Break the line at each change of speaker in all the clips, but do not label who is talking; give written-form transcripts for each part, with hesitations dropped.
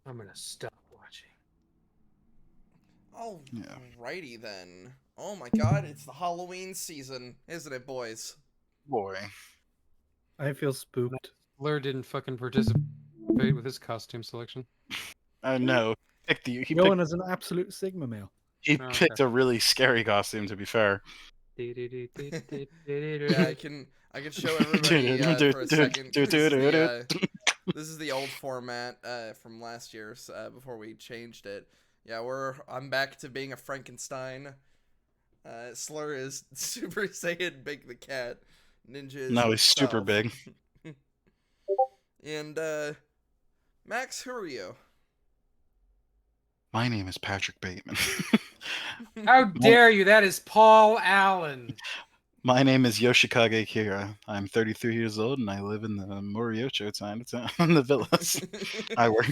I'm gonna stop watching.
Alrighty then. Oh my god, it's the Halloween season, isn't it, boys?
Boy.
I feel spooked.
Blair didn't fucking participate with his costume selection.
I know.
Going as an absolute Sigma male.
He
Oh,
picked
okay.
a really scary costume, to be fair.
Yeah, I can show everybody for a second. This is the old format from last year's before we changed it. Yeah, I'm back to being a Frankenstein. Slur is Super Saiyan Big the Cat. Ninja is
No, he's super
himself.
big.
And Max, who are you?
My name is Patrick Bateman.
How dare you? That is Paul Allen.
My name is Yoshikage Kira. I'm 33 years old and I live in the Moriocho Chinatown in the villas. I work.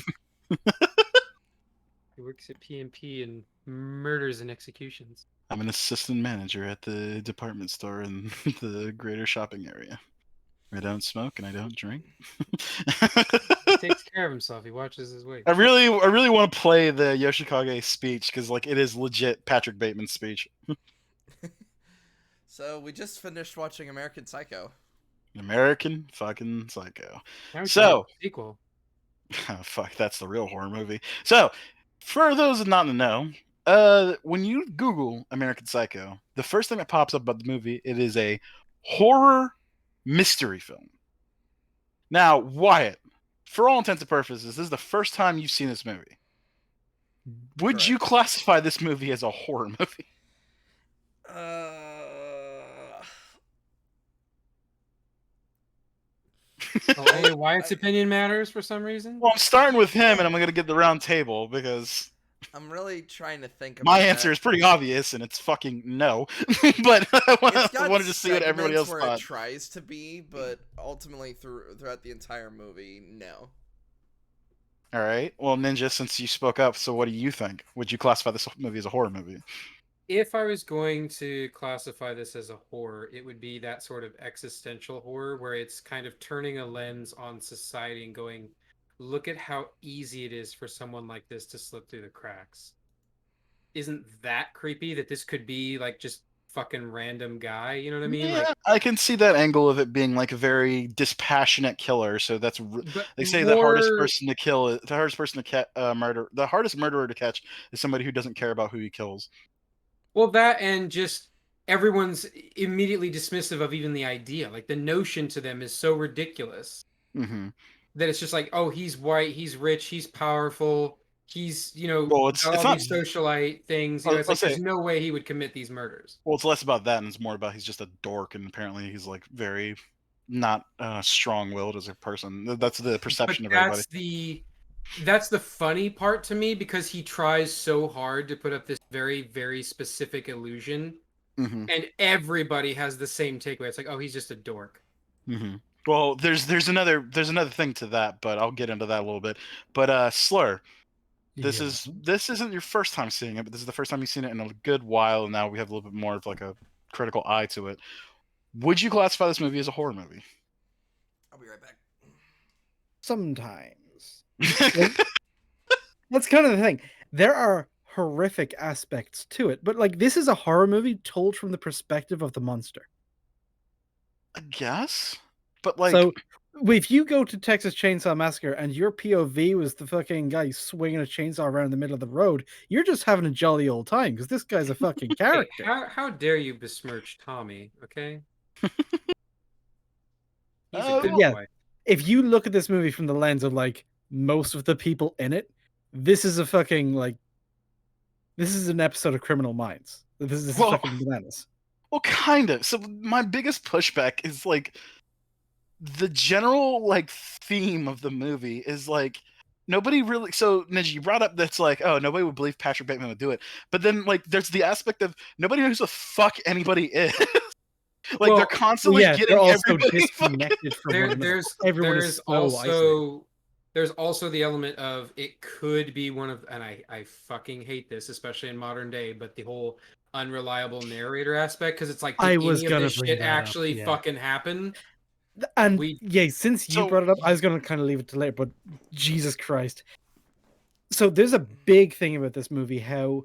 He works at PMP and murders and executions.
I'm an assistant manager at the department store in the greater shopping area. I don't smoke and I don't drink.
He takes care of himself. He watches his weight.
I really want to play the Yoshikage speech because like it is legit Patrick Bateman's speech.
So we just finished watching American Psycho.
American fucking Psycho.
Now
So
sequel.
Oh, fuck, that's the real horror movie. So, for those not in the know, when you Google American Psycho, the first thing that pops up about the movie, it is a horror mystery film. Now, Wyatt, for all intents and purposes, this is the first time you've seen this movie. Would you classify this movie as a horror movie?
Only Wyatt's opinion matters for some reason.
Well, I'm starting with him, and I'm going to get the round table because
I'm really trying to think about
my answer is pretty obvious, and it's fucking no. But I wanted to see what everybody else
where
thought.
It tries to be, but ultimately throughout the entire movie, no.
All right. Well, Ninja, since you spoke up, so what do you think? Would you classify this movie as a horror movie?
If I was going to classify this as a horror, it would be that sort of existential horror where it's kind of turning a lens on society and going, look at how easy it is for someone like this to slip through the cracks. Isn't that creepy that this could be like just fucking random guy? You know what I mean?
Yeah,
like,
I can see that angle of it being like a very dispassionate killer. So that's they say the hardest person to kill, the hardest person to murder, the hardest murderer to catch is somebody who doesn't care about who he kills.
Well, that and just everyone's immediately dismissive of even the idea. Like the notion to them is so ridiculous that it's just like, oh, he's white, he's rich, he's powerful, he's
well, it's
all
not
these socialite things. It's like there's no way he would commit these murders.
Well, it's less about that and it's more about he's just a dork, and apparently he's like very not strong-willed as a person. That's the perception of everybody.
That's the funny part to me because he tries so hard to put up this very, very specific illusion, and everybody has the same takeaway. It's like, oh, he's just a dork.
Well, there's another thing to that, but I'll get into that a little bit. But Slur, this isn't your first time seeing it, but this is the first time you've seen it in a good while, and now we have a little bit more of like a critical eye to it. Would you classify this movie as a horror movie?
I'll be right back.
Sometimes. That's kind of the thing. There are horrific aspects to it, but like this is a horror movie told from the perspective of the monster.
I guess, but like,
so if you go to Texas Chainsaw Massacre and your POV was the fucking guy swinging a chainsaw around the middle of the road, you're just having a jolly old time because this guy's a fucking character.
Hey, how dare you besmirch Tommy? Okay. He's a good boy.
If you look at this movie from the lens of like most of the people in it, this is a fucking like this is an episode of Criminal Minds. This is fucking bananas.
Well, kind of. So my biggest pushback is like the general like theme of the movie is like nobody really. So Ninja, you brought up that's like, oh, nobody would believe Patrick Bateman would do it, but then like there's the aspect of nobody knows who the fuck anybody is. Like they're constantly getting everybody
disconnected from there's also the element of it could be one of, and I fucking hate this, especially in modern day, but the whole unreliable narrator aspect, because it's like
I was
any
gonna
of this shit actually fucking happen.
And since you brought it up, I was gonna kind of leave it to later, but Jesus Christ. So there's a big thing about this movie, how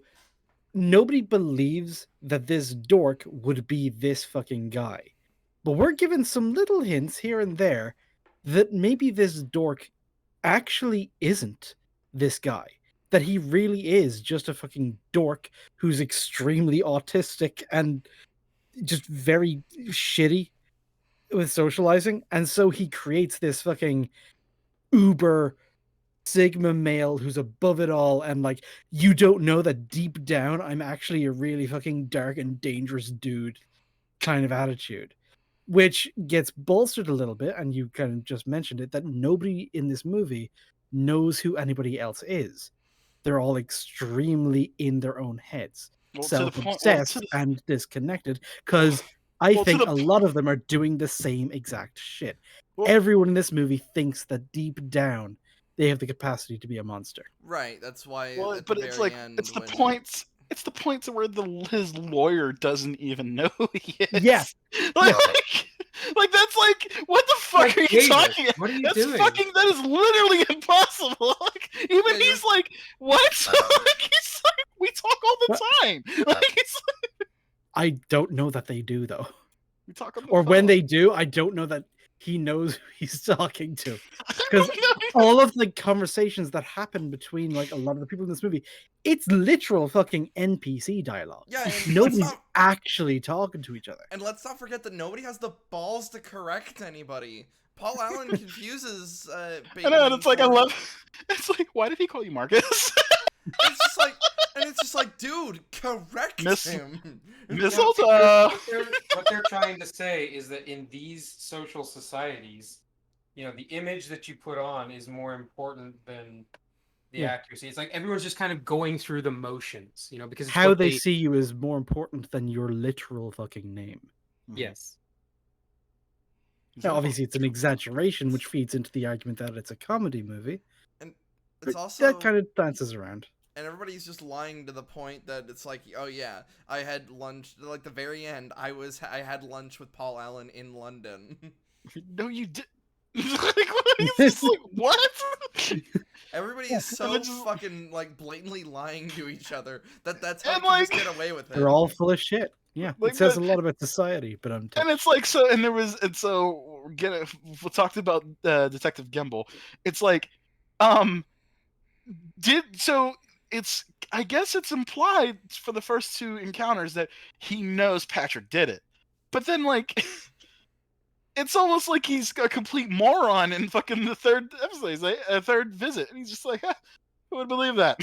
nobody believes that this dork would be this fucking guy. But we're given some little hints here and there that maybe this dork actually isn't this guy. That he really is just a fucking dork who's extremely autistic and just very shitty with socializing. And so he creates this fucking uber Sigma male who's above it all, and like, you don't know that deep down I'm actually a really fucking dark and dangerous dude kind of attitude, which gets bolstered a little bit, and you kind of just mentioned it, that nobody in this movie knows who anybody else is. They're all extremely in their own heads,
Well, to the point. Well,
self-obsessed and disconnected, because I think a lot of them are doing the same exact shit. Everyone in this movie thinks that deep down they have the capacity to be a monster.
Right. That's why.
Well,
at
but
the
it's
very
like
end,
it's the
when...
points. It's the points where his lawyer doesn't even know who he is.
Yeah.
Like that's like, what the fuck
Like,
are you
David,
talking about?
what are you
That's
doing?
that is literally impossible. Like, even he's like, what? Like, he's like, we talk all the time. Like, it's like,
I don't know that they do, though.
we talk on the
Or
phone.
when they do, I don't know that he knows who he's talking to. Because all of the conversations that happen between like a lot of the people in this movie, it's literal fucking NPC dialogue.
Yeah, and
nobody's actually talking to each other.
And let's not forget that nobody has the balls to correct anybody. Paul Allen confuses
I know, and it's like, it's like, why did he call you Marcus?
It's just like, dude, correct him.
Mistletoe.
What they're trying to say is that in these social societies, you know, the image that you put on is more important than the accuracy. It's like everyone's just kind of going through the motions, you know, because it's
how they see you is more important than your literal fucking name.
Yes.
Now, obviously, it's an exaggeration, which feeds into the argument that it's a comedy movie.
And it's also
that kind of dances around.
And everybody's just lying to the point that it's like, oh yeah, I had lunch. Like the very end, I had lunch with Paul Allen in London.
No, you did. Like, what?
Everybody is so fucking like blatantly lying to each other that's how
you
just get away with it.
They're all full of shit. Yeah,
like,
it says a lot about society, but
and it's like, so, and there was, and so we talked about Detective Gimbel. It's like, it's, I guess it's implied for the first two encounters that he knows Patrick did it, but then like. It's almost like he's a complete moron in fucking the third episode, like, third visit, and he's just like, who would believe that?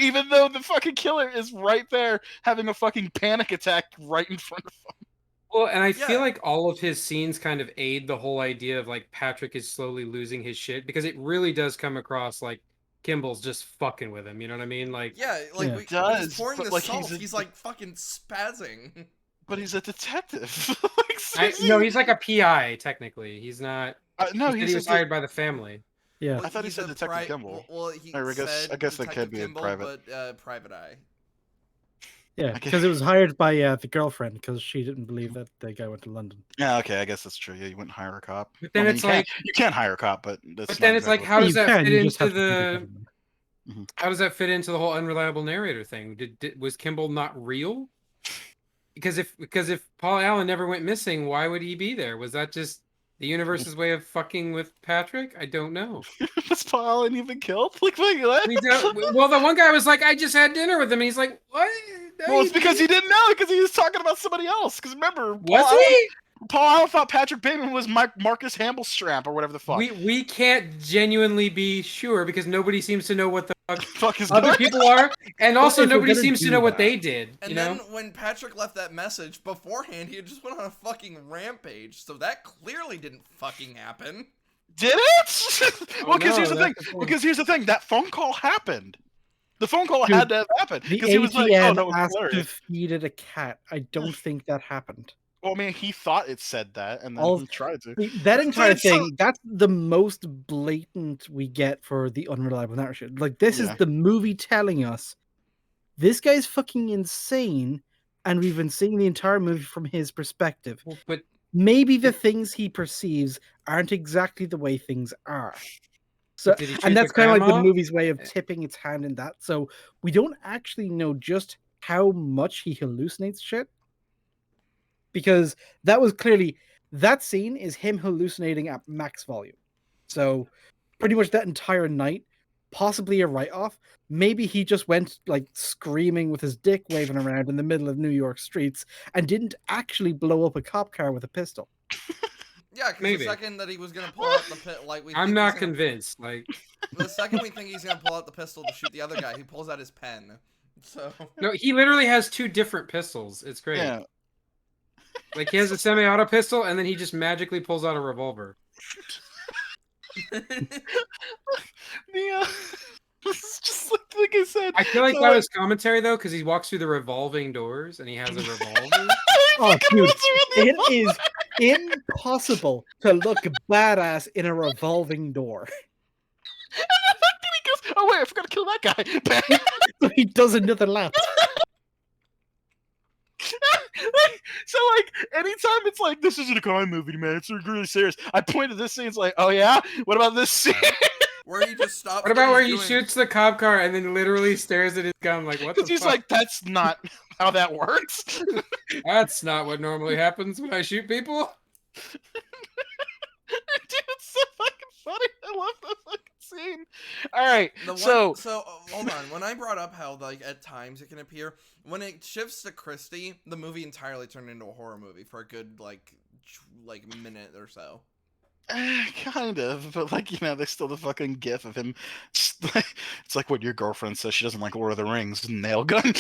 Even though the fucking killer is right there having a fucking panic attack right in front of him.
Well, and I feel like all of his scenes kind of aid the whole idea of like Patrick is slowly losing his shit, because it really does come across like Kimball's just fucking with him. You know what I mean? Like,
when he's pouring the salt, he's like fucking spazzing.
But he's a detective.
No, he's like a PI technically. He's not.
No,
he was hired by the family.
Yeah,
well,
I thought he said Detective Gimbel.
Well, he
I guess that could be a private.
But private eye.
Yeah, because it was hired by the girlfriend because she didn't believe that the guy went to London.
Yeah, okay, I guess that's true. Yeah, you wouldn't hire a cop.
But then it's like
you can't hire a cop, but that's.
But then it's like, how does that fit into the?
Mm-hmm.
How does that fit into the whole unreliable narrator thing? Was Kimball not real? Because if Paul Allen never went missing, why would he be there? Was that just the universe's way of fucking with Patrick? I don't know.
Was Paul Allen even killed? Like,
well, the one guy was like, I just had dinner with him, and he's like, what?
Well, it's because he didn't know, because he was talking about somebody else. Because remember, Paul Allen thought Patrick Bateman was Marcus Hamblestramp or whatever the fuck.
We can't genuinely be sure because nobody seems to know what the
fuck is
other people are, and also nobody seems to know what they did.
And then when Patrick left that message beforehand, he just went on a fucking rampage. So that clearly didn't fucking happen.
Did it? Well, because here's the thing. Because here's the thing. That phone call happened. The phone call had to have happened because he was like, "Oh, no,
asked to feed it a cat." I don't think that happened.
Well, I mean, he thought it said that, and then he tried to.
That entire thing, that's the most blatant we get for the unreliable narrative. Like, this is the movie telling us, this guy's fucking insane, and we've been seeing the entire movie from his perspective.
But
maybe the things he perceives aren't exactly the way things are. So,
Did he shoot
and
the
that's kind of like the
grandma?
movie's way of tipping its hand in that. So we don't actually know just how much he hallucinates shit, because that was clearly that scene is him hallucinating at max volume. So pretty much that entire night, possibly a write-off. Maybe he just went like screaming with his dick waving around in the middle of New York streets and didn't actually blow up a cop car with a pistol.
Yeah, because the
Maybe.
second that he was gonna pull out the pit, like we
I'm
think he's
not
gonna,
convinced. Like,
the second we think he's gonna pull out the pistol to shoot the other guy, he pulls out his pen. So
no, he literally has 2 different pistols. It's great.
Yeah.
Like, he has a semi-auto pistol, and then he just magically pulls out a revolver.
The it's just like I said.
I feel like
so,
that was commentary, though, because he walks through the revolving doors, and he has a revolver.
Oh,
fucking
dude,
runs around the
it is impossible to look badass in a revolving door.
And the fact that he goes, oh wait, I forgot to kill that guy. Bang.
So he does another lap.
So like anytime it's like this isn't a crime movie, man, it's really serious. I point at this scene, it's like, oh yeah, what about this scene?
where he just stops.
What about
what
where
he's
he
doing.
shoots the cop car and then literally stares at his gun like, what the
Because he's
fuck?
like, that's not how that works.
That's not what normally happens when I shoot people.
Dude, it's so fucking funny. I love that fucking scene. All right,
So hold on. When I brought up how like at times it can appear, when it shifts to Christie, the movie entirely turned into a horror movie for a good like minute or so.
kind of, but like, you know, there's still the fucking gif of him. It's like what your girlfriend says she doesn't like Lord of the Rings, nail gun.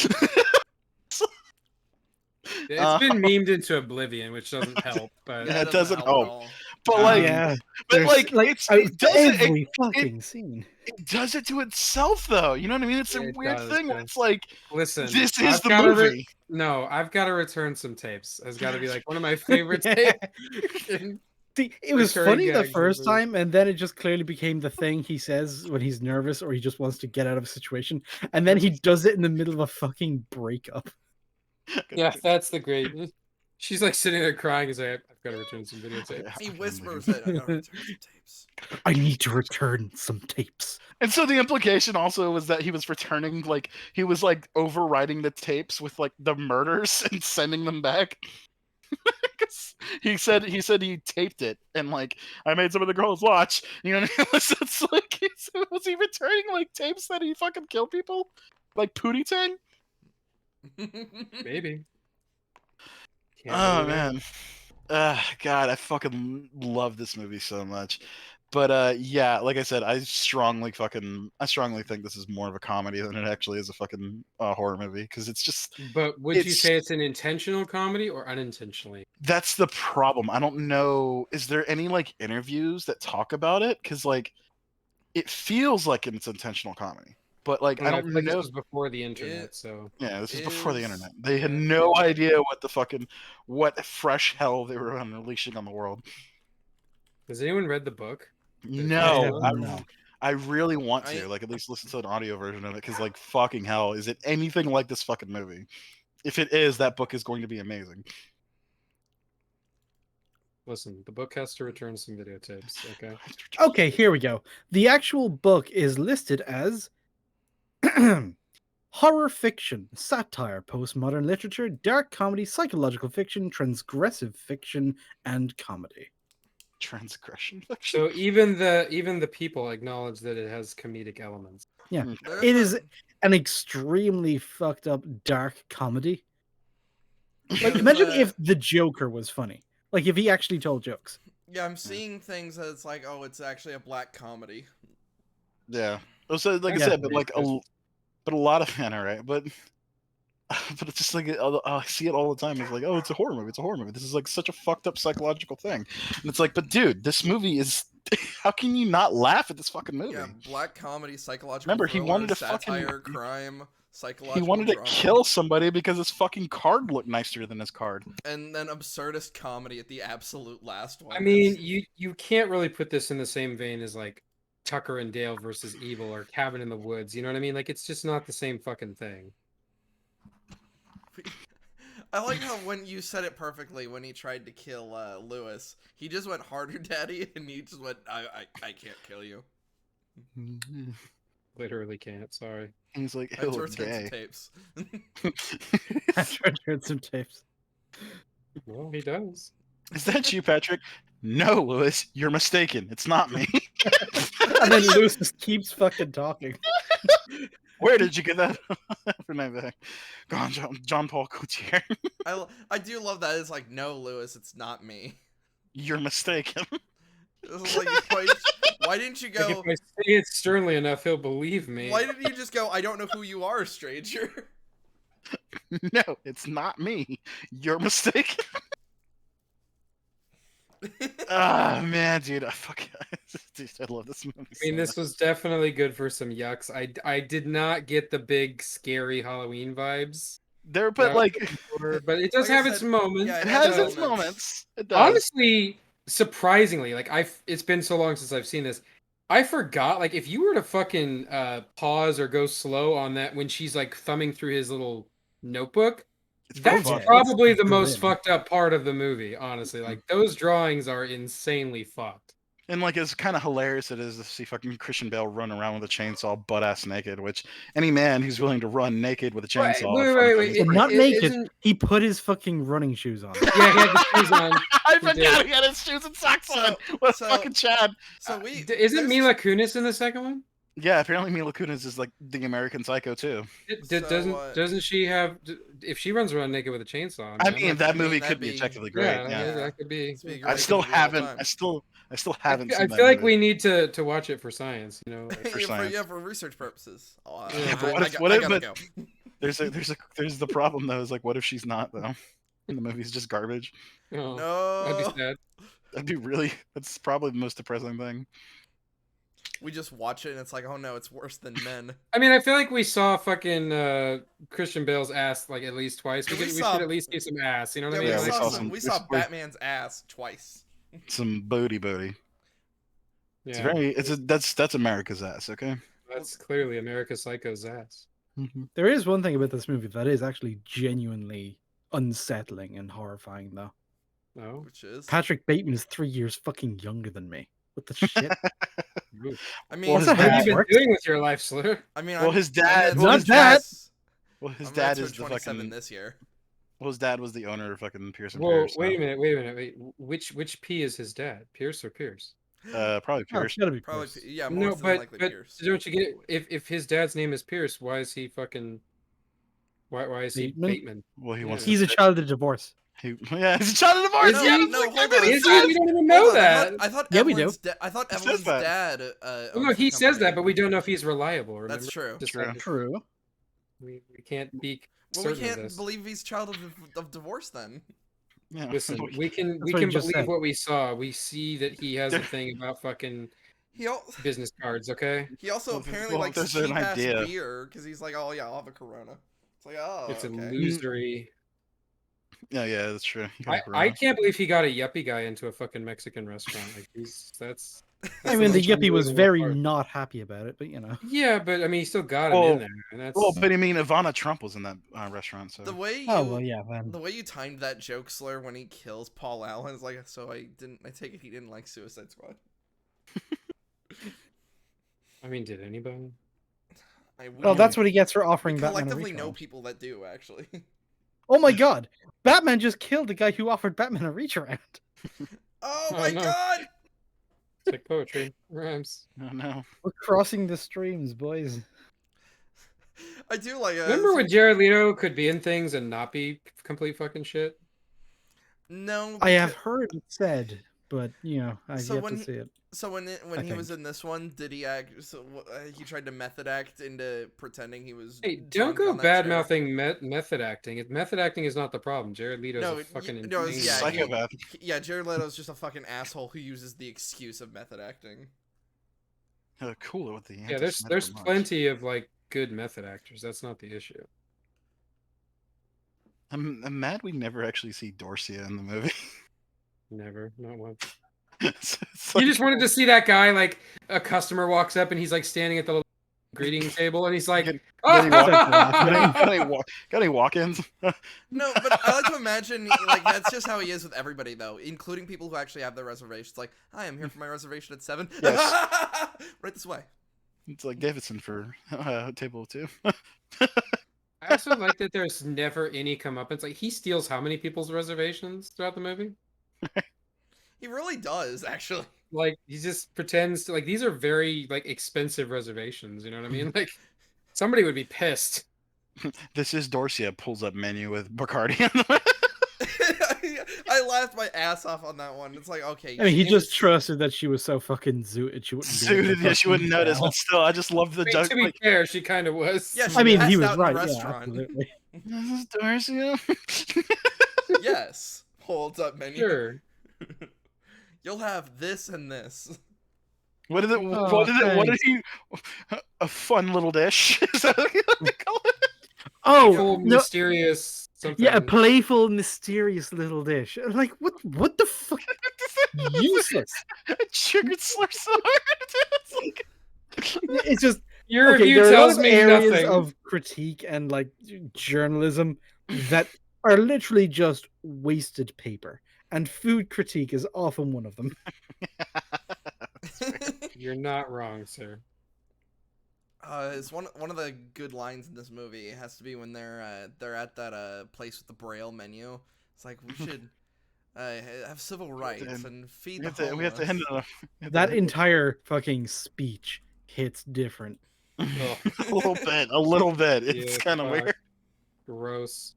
It's been memed into oblivion, which doesn't help. But
Yeah, it doesn't
at
help.
all.
But like,
Yeah,
but
there's,
like, it does
every
it,
fucking scene.
it does it to itself, though. You know what I mean? It's a
It
weird
does,
thing where
yeah.
it's like,
listen,
this is
I've
the
gotta
movie.
no, I've got to return some tapes. It's got to be like one of my favorite
Yeah.
tapes.
See, it was
Recurring
funny the
gags
first
of-
time, and then it just clearly became the thing he says when he's nervous or he just wants to get out of a situation, and then he does it in the middle of a fucking breakup.
Yeah, that's the great. She's like sitting there crying. He's like, I've got to return some videotapes.
He whispers it. I gotta return some tapes.
I need to return some tapes.
And so the implication also was that he was returning, like, he was like overwriting the tapes with like the murders and sending them back. 'Cause he said he taped it and like, I made some of the girls watch. You know what I mean? It's like, was he returning like tapes that he fucking killed people, like Pootie Tang?
Maybe. Can't
Oh
really know.
man, God, I fucking love this movie so much. But yeah, like I said, I strongly think this is more of a comedy than it actually is a fucking horror movie, because it's just,
But would you
it's-
say it's an intentional comedy or unintentionally?
that's the problem. I don't know. Is there any like interviews that talk about it? Because like, it feels like it's intentional comedy, but like, I
I
don't
feel like
know.
this was before the internet, so
Yeah, this is before the
is-
internet. They had
yeah.
no idea what fresh hell they were unleashing on the world.
has anyone read the book?
No,
Yeah, no.
I really want
I-
to, like, at least listen to an audio version of it, because like, fucking hell, is it anything like this fucking movie? If it is, that book is going to be amazing.
Listen, the book has to return some videotapes, okay?
Okay, here we go. The actual book is listed as horror fiction, satire, postmodern literature, dark comedy, psychological fiction, transgressive fiction, and comedy.
Transgression fiction.
So even the people acknowledge that it has comedic elements.
Yeah,
There's
it
a-
is an extremely fucked up dark comedy. Like,
there's
imagine
a-
if the Joker was funny. Like, if he actually told jokes.
Yeah, I'm seeing things that it's like, oh, it's actually a black comedy.
Yeah. Also, like I
Yeah.
said, but like but a lot of man, right? But it's just like, I see it all the time. It's like, oh, it's a horror movie. It's a horror movie. This is like such a fucked up psychological thing. And it's like, but dude, this movie is. How can you not laugh at this fucking movie?
Yeah, black comedy, psychological.
Remember, he
thriller,
wanted to
satire, crime, psychological.
He wanted to
drama,
kill somebody because his fucking card looked nicer than his card.
and then absurdist comedy at the absolute last one.
I mean, you can't really put this in the same vein as like Tucker and Dale versus Evil or Cabin in the Woods. You know what I mean? Like, it's just not the same fucking thing.
I like how when you said it perfectly when he tried to kill Lewis, he just went harder, daddy, and he just went, I can't kill you.
Literally can't. Sorry.
He's like,
I have
he'll
to
look
return some
gay.
tapes.
I tried some tapes.
Well, he does.
Is that you, Patrick? No, Lewis, you're mistaken. It's not me.
And then Lewis just keeps fucking talking.
Where did you get that for night back? Go on, John Paul Gaultier.
I do love that. It's like, no, Lewis, it's not me.
You're mistaken.
It's like, why didn't you
Like,
go?
if I say it sternly enough, he'll believe me.
Why didn't you just go? I don't know who you are, stranger.
No, it's not me. You're mistaken. Ah, man, dude, dude, I love this movie.
I mean, this was definitely good for some yucks. I did not get the big scary Halloween vibes.
There, but like,
but it does
Like I
have its
said,
moments.
yeah,
it has its moments. It does.
Honestly, surprisingly, like it's been so long since I've seen this. I forgot, like, if you were to fucking pause or go slow on that when she's like thumbing through his little notebook,
It's
that's
fucked.
probably
It's
the most
grim.
fucked up part of the movie, honestly. Like, those drawings are insanely fucked.
And like, it's kind of hilarious it is to see fucking Christian Bale run around with a chainsaw, butt ass naked. Which any man who's willing to run naked with a chainsaw,
wait,
Well, not naked.
isn't-
He put his fucking running shoes on.
Yeah, he had the shoes on.
I
He
forgot
did.
he had his shoes and socks
So-
on. What
so-
fucking Chad?
So
Isn't
there's-
Mila Kunis in the second one?
Yeah, apparently Mila Kunis is like the American Psycho too.
Doesn't she have? If she runs around naked with a chainsaw?
I
I'm
mean,
not-
that movie
that'd
could be
be-
objectively great. Yeah,
that could be.
It's be
I
great
still
movie all
haven't.
time.
I still
I
haven't.
feel
seen that
like
movie.
we need to watch it for science. You know,
for science.
for research purposes. Oh,
Yeah, but
I gotta go.
There's the problem though. Is like, what if she's not though? And the movie's just garbage.
Oh,
No,
that'd be sad.
That'd be really. That's probably the most depressing thing.
we just watch it and it's like, oh no, it's worse than Men.
I mean, I feel like we saw fucking Christian Bale's ass like at least twice. We
We
should
saw-
at least see some ass. You know what
Yeah,
I
we
mean?
Yeah,
Like,
saw
we saw
some-
Batman's ass twice.
Some booty. It's
yeah,
very. That's America's ass. Okay.
that's clearly America's Psycho's ass.
There is one thing about this movie that is actually genuinely unsettling and horrifying, though.
No,
Which is,
Patrick Bateman is 3 years fucking younger than me. What the shit?
I mean,
Well,
what
his
have
dad
you been
works.
doing with your life, Slur?
I mean,
Well, his dad-
I'm
well,
his dad-
Well, his
I'm
dad
gonna
is
turn
the
27
fucking.
this year.
Well, his dad was the owner of fucking Pierce and
Whoa,
Pierce.
wait a minute, wait. Which P is his dad? Pierce or Pierce?
Probably
Oh,
Pierce.
it's gotta be
Probably,
Pierce.
yeah, more
No,
than
but
likely
but
Pierce.
don't you get it? If his dad's name is Pierce, why is he fucking? Why is he
Bateman?
Bateman?
Well, he wants.
He's
to
a child of divorce.
Yeah, he's a child of divorce.
Is
Yeah,
he?
it's
No,
like,
hold
I
on.
mean,
Is
it
he?
says-
We don't even know
Hold on,
that.
I thought
Yeah, we do.
Evelyn's I thought
It says
Evelyn's
that.
dad.
No,
owns the
he says that,
company.
but we don't know if he's reliable. Remember?
That's true.
Just
True.
like,
True.
we can't be
Well, we
certain of
can't
this.
believe he's child of divorce then.
Yeah.
Listen, we can
what he just
believe
said.
what we saw. We see that he has a thing about fucking
He
business cards. Okay,
he also
Well,
apparently
well,
likes
there's an
cheap ass
idea.
beer because he's like, oh yeah, I'll have a Corona. It's like, oh,
it's a
okay.
losery.
Yeah, that's true. He got
I
Corona.
can't believe he got a yuppie guy into a fucking Mexican restaurant. Like that's.
I mean, the
most
Yippie was
unbelievable
very
part.
not happy about it, but you know.
Yeah, but I mean, he still got him
Well-
in there, and that's.
Well, but I mean, Ivana Trump was in that restaurant, so.
The way you
Oh well, yeah, man.
the way you timed that joke, Slur, when he kills Paul Allen is like, so I take it he didn't like Suicide Squad.
I mean, did anybody?
Well, that's what he gets for
we
offering Batman a
collectively know
retrial.
people that do actually.
Oh my god, Batman just killed the guy who offered Batman a reach around.
Oh
Oh,
my
no.
god!
It's like poetry, rhymes.
Oh no.
We're crossing the streams, boys.
I do like.
Remember when Jared Leto could be in things and not be complete fucking shit?
No,
I have heard it said, but you know, I've
So
yet
when
to
he-
see it.
So when
I
he was
think.
in this one, did he act? So he tried to method act into pretending he was.
Hey, don't
drunk
go
on that
bad
chair.
mouthing method acting. Method acting is not the problem. Jared Leto's
No,
a fucking
no,
insane
yeah,
guy.
Psychopath.
Yeah, Jared Leto's just a fucking asshole who uses the excuse of method acting.
Cooler with the.
Yeah, there's
anti-Semitic remarks.
plenty of like good method actors. That's not the issue.
I'm mad we never actually see Dorcia in the movie.
Never, not once.
It's
You
like-
just wanted to see that guy, like a customer walks up and he's like standing at the little greeting table and he's like,
Get-
"Oh!"
got any walk-ins?
No, but I like to imagine like that's just how he is with everybody though, including people who actually have their reservations. Like, hi, I'm here for my reservation at 7.
Yes.
Right this way.
It's like Davidson for table of 2.
I also like that there's never any comeuppance. Like he steals how many people's reservations throughout the movie?
He really does, actually.
Like he just pretends to like these are very like expensive reservations. You know what I mean? Like somebody would be pissed.
This is Dorcia pulls up menu with Bacardi on the
I laughed my ass off on that one. It's like, okay.
I mean, he
she
just
is-
trusted that she was so fucking zooted she wouldn't be able
suited.
to
Yeah, she wouldn't
fucking
notice,
tell.
but still, I just love the
I mean,
joke.
to be
Like,
fair, she kind of was.
Yeah,
I mean,
passed
he was
out in the
right. Yeah,
restaurant.
absolutely.
this is Dorcia.
Yes. Holds up menu.
Sure.
You'll have this and this.
What is it?
Oh,
what is it? What did
thanks.
he? A fun little dish. Is that what they call it?
Oh
Full
no!
mysterious something.
Yeah, a playful, mysterious little dish. Like what the fuck? Useless.
I triggered slur so hard.
It's just
Your
okay.
review
There are a lot
tells
of
me
areas
nothing.
of critique and like journalism that are literally just wasted paper, and food critique is often one of them.
You're not wrong, sir.
It's one of the good lines in this movie. It has to be when they're at that place with the Braille menu. It's like we should have civil rights and feed the homeless.
We have to end it.
That entire fucking speech hits different.
Oh,
a little bit. It's
Yeah,
kind of
fuck.
weird.
gross.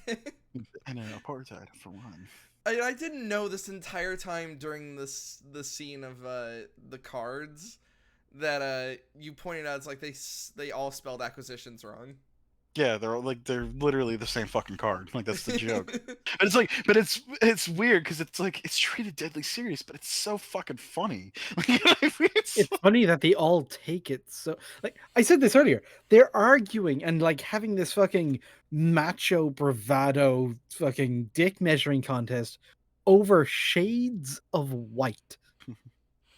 And an apartheid for one.
I didn't know this entire time during the scene of the cards that you pointed out. It's like they all spelled acquisitions wrong.
Yeah, they're literally the same fucking card. Like that's the joke. But it's weird because it's treated deadly serious, but it's so fucking funny. Like, you know what I mean?
It's funny that they all take it so. Like I said this earlier, they're arguing and like having this fucking macho bravado fucking dick measuring contest over shades of white.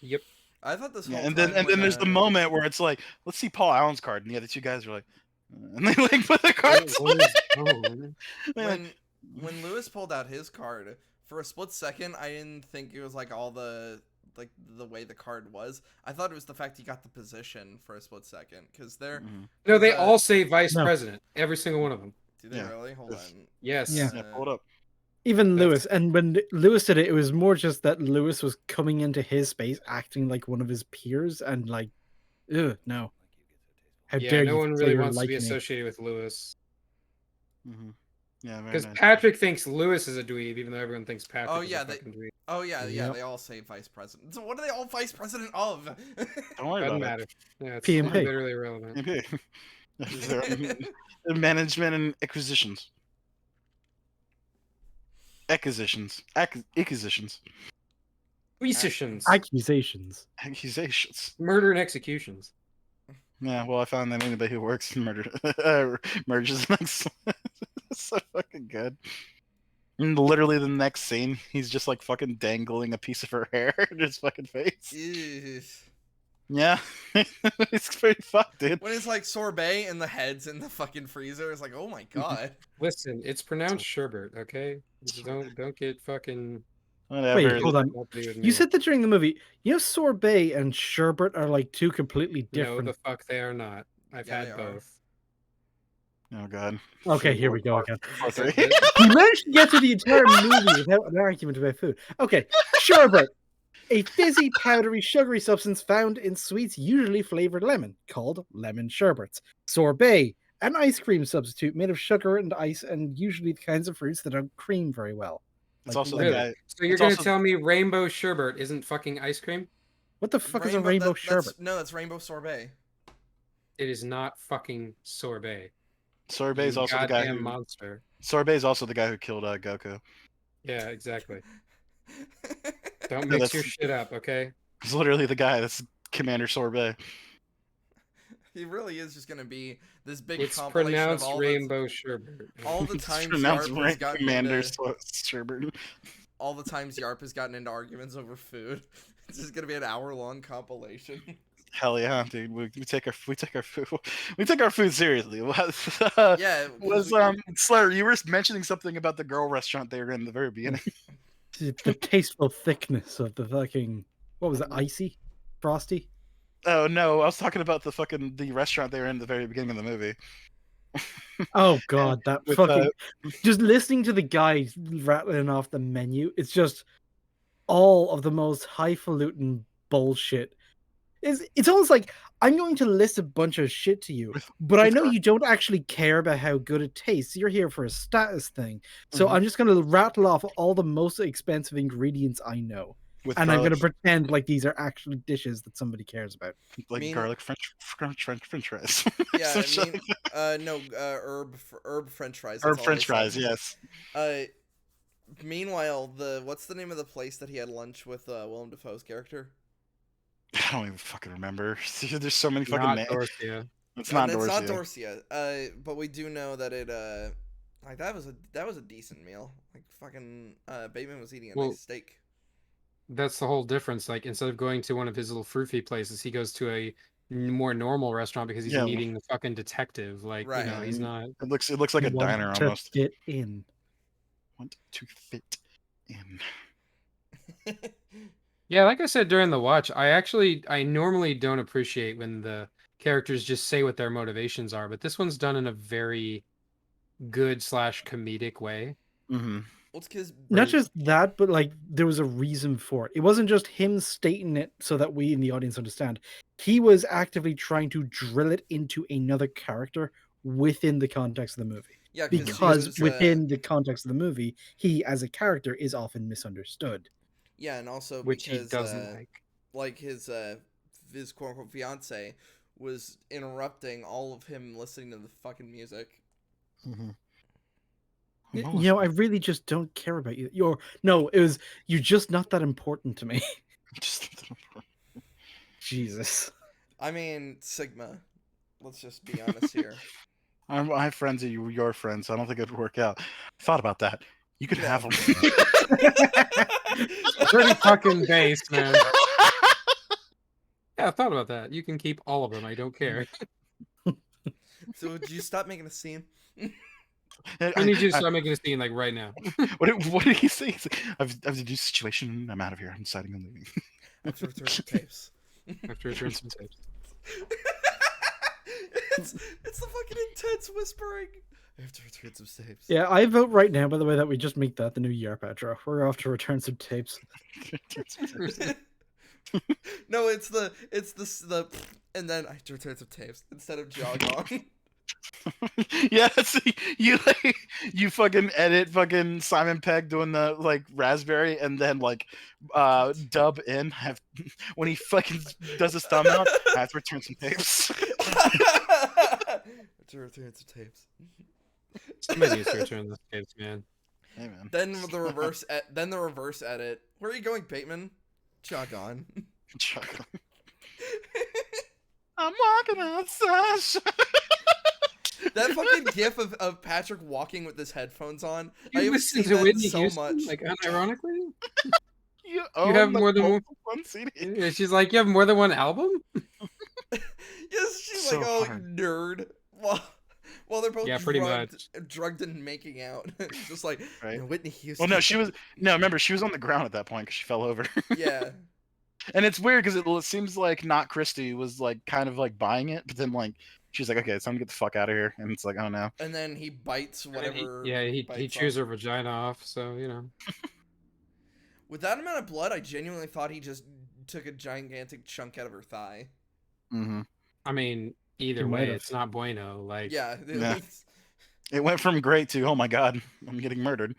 Yep.
I thought this whole
and
time
then there's the moment where it's like, let's see Paul Allen's card, and the other two guys are like, and they like put the cards.
When Lewis pulled out his card, for a split second, I didn't think it was like all the way the card was. I thought it was the fact he got the position for a split second because they're
No, they all say vice
No.
president. Every single one of them.
do they
Yeah.
really? Hold on.
Yes.
Yeah.
Yeah, hold up.
Even
That's-
Lewis, and when Lewis did it, it was more just that Lewis was coming into his space, acting like one of his peers, and like, ugh, no. How
Yeah,
dare
no
you
one
say
really
you're
wants to
like
be
me.
associated with Lewis.
Mm-hmm. Yeah, very
Because
nice.
Patrick thinks Lewis is a dweeb, even though everyone thinks Patrick
Oh,
is
yeah,
a fucking dweeb.
Oh yeah,
Yep.
they all say vice president. So what are they all vice president of?
Don't worry
Doesn't
about
matter. Yeah, it's
PMP.
literally irrelevant.
it. Management and acquisitions. Acquisitions. Acquisitions.
Acquisitions.
Accusations.
Accusations.
Murder and executions.
Yeah, well, I found that anybody who works in murder merges next. So fucking good. And literally the next scene, he's just like fucking dangling a piece of her hair in his fucking face.
Ew.
Yeah, it's pretty fucked, dude.
When it's like sorbet and the head's in the fucking freezer, it's like, oh my god.
Listen, it's pronounced sherbet, okay? Just don't get fucking.
Whatever.
Wait, hold on. You said that during the movie. You know, sorbet and sherbet are like two completely
No,
different.
the fuck they are not. I've
Yeah,
had
they are.
both.
Oh god.
Okay, here we go again.
Okay.
We managed to get to the entire movie without an argument about food. Okay, sherbet. A fizzy, powdery, sugary substance found in sweets usually flavored lemon, called lemon sherbets. Sorbet, an ice cream substitute made of sugar and ice and usually the kinds of fruits that don't cream very well.
It's
Like
also
lemon.
the guy.
So you're
It's
gonna
also-
tell me rainbow sherbet isn't fucking ice cream?
What the fuck is a rainbow sherbet?
That's rainbow sorbet.
It is not fucking sorbet.
Sorbet is
You
also the guy
goddamn
who.
monster.
Sorbet is also the guy who killed Goku.
Yeah, exactly. Don't
Yeah,
mix
that's-
your shit up, okay?
It's literally the guy that's Commander Sorbet.
He really is just gonna be this big
It's
compilation of
pronounced
all
rainbow sherbet.
all the
It's
times
pronounced
Y.A.R.P has gotten
Commander
into,
Sherbert.
all the times Y.A.R.P has gotten into arguments over food. It's just gonna be an hour-long compilation.
Hell yeah, dude. We take our food seriously.
Yeah,
Was Slur, you were mentioning something about the girl restaurant they were in the very beginning.
The tasteful thickness of the fucking, what was it, icy? Frosty?
Oh no, I was talking about the restaurant they were in the very beginning of the movie.
Oh god, that
With
fucking just listening to the guy rattling off the menu, it's just all of the most highfalutin bullshit. It's almost like I'm going to list a bunch of shit to you, but I
with
know
gar-
you don't actually care about how good it tastes. You're here for a status thing. So
Mhm.
I'm just going to rattle off all the most expensive ingredients I know.
with
And I'm going
garlic,
to pretend like these are actually dishes that somebody cares about.
like
Mean,
garlic French fries.
yeah,
Some
I
shit
mean,
like
no, herb French fries.
that. Or
That's all they
French
said.
fries, yes.
Meanwhile, what's the name of the place that he had lunch with Willem Dafoe's character?
I don't even fucking remember. There's so many fucking
Not
names.
Dorcia.
It's not
It's not
Dorcia.
Dorcia. But we do know that it like that was a decent meal. Like fucking Bateman was eating a
Well,
nice steak.
That's the whole difference. Like instead of going to one of his little froofy places, he goes to a more normal restaurant because he's
Yeah,
meeting the fucking detective. Like,
Right.
yeah.
he's not.
It looks like a
Want
diner
to
almost.
fit in.
Want to fit in.
Yeah, like I said during the watch, I normally don't appreciate when the characters just say what their motivations are, but this one's done in a very good slash comedic way.
Mm-hmm.
Well, it's because
Not just that, but like there was a reason for it. It wasn't just him stating it so that we in the audience understand. He was actively trying to drill it into another character within the context of the movie.
yeah,
Because
was,
within the context of the movie, he as a character is often misunderstood.
yeah, and also
Which he
because
doesn't like.
his quote unquote fiance was interrupting all of him listening to the fucking music.
Mm-hmm.
I really just don't care about you. It was you're just not that important to me. Jesus.
I mean, Sigma. Let's just be honest here.
I have friends that you your friends, so I don't think it would work out. Thought about that. You could
No.
have them.
Pretty fucking base, man. Yeah, I thought about that. You can keep all of them. I don't care.
So would you stop making a scene?
I need you to start making a scene like right now.
What did he say? He's like, I've deduced the situation. I'm out of here. I'm deciding on leaving.
I have to return some tapes.
I have to return some tapes.
it's the fucking intense whispering. I have to return some tapes.
Yeah, I vote right now, by the way, that we just make that the new Y.A.R.P outro. We're off to return some tapes.
No, it's the and then I have to return some tapes instead of jog on.
Yeah, you fucking edit fucking Simon Pegg doing the like raspberry and then like dub in when he fucking does his thumb out. I have to return some tapes.
To return some tapes.
Somebody needs to return those tapes, man.
Hey man.
Then the reverse edit. Where are you going, Bateman? Jog on.
I'm walking outside.
That fucking gif of Patrick walking with his headphones on. I
You
have
listen
seen
to
that
Whitney
so
Houston,
much.
like unironically.
You
have more than
one CD.
Yeah, she's like, you have more than one album.
Yes, she's
So
like, oh,
hard.
nerd. While they're both
Yeah, pretty much.
drugged and making out. Just like,
Right.
Whitney Houston.
Well, no. Remember, she was on the ground at that point because she fell over.
Yeah.
And it's weird because it seems like not Christy was like kind of like buying it, but then like she's like, okay, it's time to get the fuck out of here, and it's like, oh no.
And then he bites whatever.
He
bites
chews
off.
her vagina off. So
With that amount of blood, I genuinely thought he just took a gigantic chunk out of her thigh.
Mm-hmm.
I mean, either
He might
way,
have.
it's not bueno. Like,
Yeah.
Yeah. It went from great to oh my god, I'm getting murdered.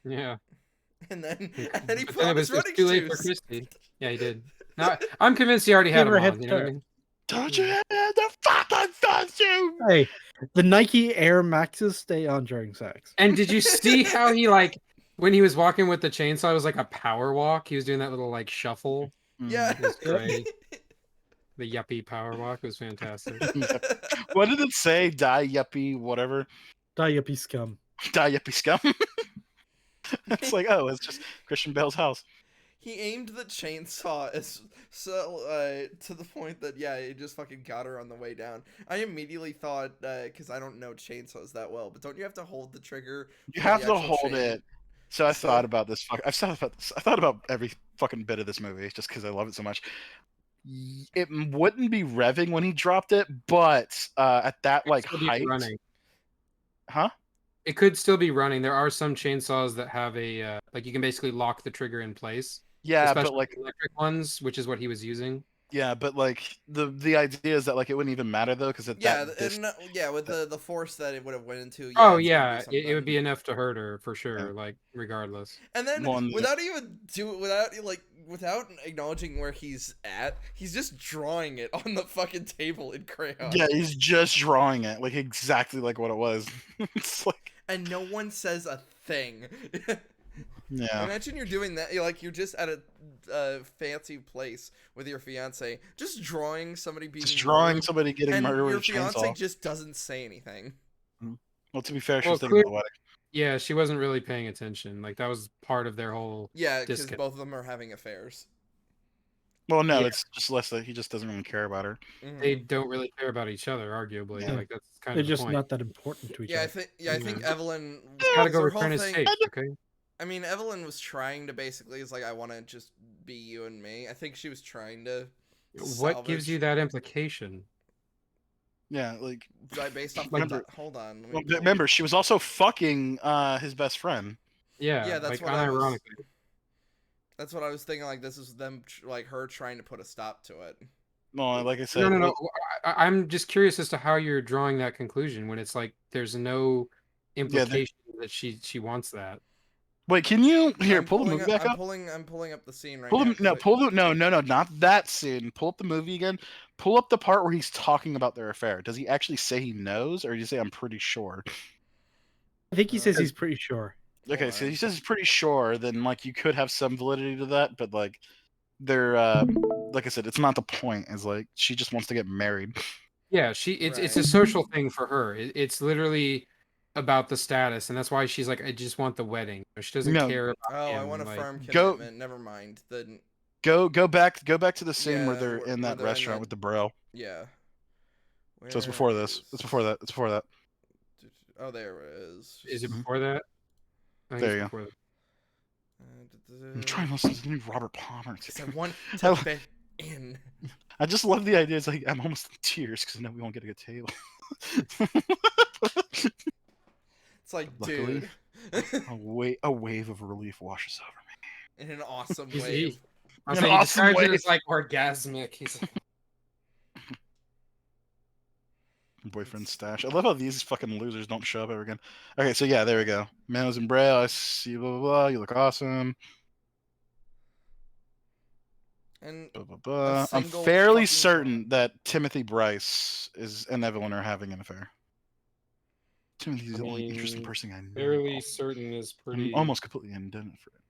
yeah.
And then he
But
put
then
on
it was
his running
too late for
shoes.
Christy. Yeah, he did. Now, I'm convinced he already had
Give
him
her a
on.
head
You know what I
start.
mean?
Don't you have the fucking costume?
Hey, the Nike Air Maxes stay on during sex.
And did you see how he like when he was walking with the chainsaw? It was like a power walk. He was doing that little like shuffle.
Yeah.
It was great. The yuppie power walk was fantastic.
What did it say? Die yuppie, whatever.
Die yuppie scum.
Die yuppie scum. It's like, oh, it's just Christian Bale's house.
He aimed the chainsaw to the point that it just fucking got her on the way down. I immediately thought because I don't know chainsaws that well, but don't you have to hold the trigger?
You
for
have
the
to
actual
hold
chain?
it. So I
So-
thought about this. I thought about every fucking bit of this movie just because I love it so much. it wouldn't be revving when he dropped it, but at that like
Still be
height,
running.
huh?
It could still be running. There are some chainsaws that have a like you can basically lock the trigger in place.
Yeah, but
Especially
like
the electric ones, which is what he was using.
yeah, but like the idea is that like it wouldn't even matter though, because at
Yeah,
that
and yeah, with the force that it would have went into, yeah,
Oh
it's gonna do
yeah, it would
something.
be enough to hurt her for
Yeah.
sure. Like regardless.
And then
One,
without acknowledging where he's at, he's just drawing it on the fucking table in crayon.
yeah, he's just drawing it like exactly like what it was. It's like,
And no one says a thing.
yeah,
Imagine you're doing that. You're just at a fancy place with your fiance, just drawing somebody being
just drawing
murdered,
somebody getting
and
murdered with
your
a
fiance
chainsaw.
just doesn't say anything.
Well, to be fair, she
Well,
was thinking about the wedding.
Yeah, she wasn't really paying attention. Like that was part of their whole
Yeah, because
disconnect.
both of them are having affairs.
Well, no,
Yeah.
it's just less that he just doesn't really care about her.
They don't really care about each other, arguably.
Yeah.
Like that's kind
They're
of the
just
point.
not that important to each
Yeah,
other.
I think Evelyn.
Gotta go
her
return
whole
his
thing-
safe, okay?
I mean, Evelyn was trying to basically is like, I want to just be you and me. I think she was trying to.
What gives you that implication?
Yeah, like
based off?
Remember-
Hold on.
well, remember, she was also fucking his best friend.
Yeah,
Yeah, that's
like
what I was.
unironically.
That's what I was thinking. Like this is them, like her trying to put a stop to it.
No, like I said,
No. I'm just curious as to how you're drawing that conclusion when it's like there's no implication that she wants that.
Wait, can you
I'm
pull the movie back up?
I'm pulling up the scene right
Pull
now.
no, not that scene. Pull up the movie again. Pull up the part where he's talking about their affair. Does he actually say he knows, or does he say I'm pretty sure?
I think he says he's pretty sure.
Okay,
Hold
so
on.
he says he's pretty sure. Then like you could have some validity to that, but like they're like I said, it's not the point. Is like she just wants to get married.
Yeah, it's a
Right.
social thing for her. It's literally about the status, and that's why she's like, I just want the wedding. She doesn't
No.
care about
Oh, I
him,
want a
like-
firm
Go-
commitment. Never mind. Then
Go back to the scene where
Yeah,
they're
where
in that
they're in
restaurant
that-
with the bro.
yeah.
So it's before this. It's before that. It's before that.
Oh, there it is.
Is it
Mhm.
before that? I think
There
it's
you go.
before that.
I'm trying to listen to the new Robert Palmer.
Because I want
I-
to bet in.
I just love the idea. It's like I'm almost in tears because I know we won't get a good table.
It's like,
Luckily.
dude.
a wave of relief washes over me.
In an awesome
He's-
wave.
I was
An
saying, he
awesome
describes it
way.
as like orgasmic. He's like,
Boyfriend stash. I love how these fucking losers don't show up ever again. Okay, so yeah, there we go. Manos and Braille. I see. Blah blah blah. You look awesome.
And
Blah blah blah. I'm
single
fairly
fucking
certain
woman.
that Timothy Bryce and Evelyn are having an affair. Timothy's the only interesting
mean,
person I know.
fairly certain is
I'm
pretty.
almost completely indifferent for it.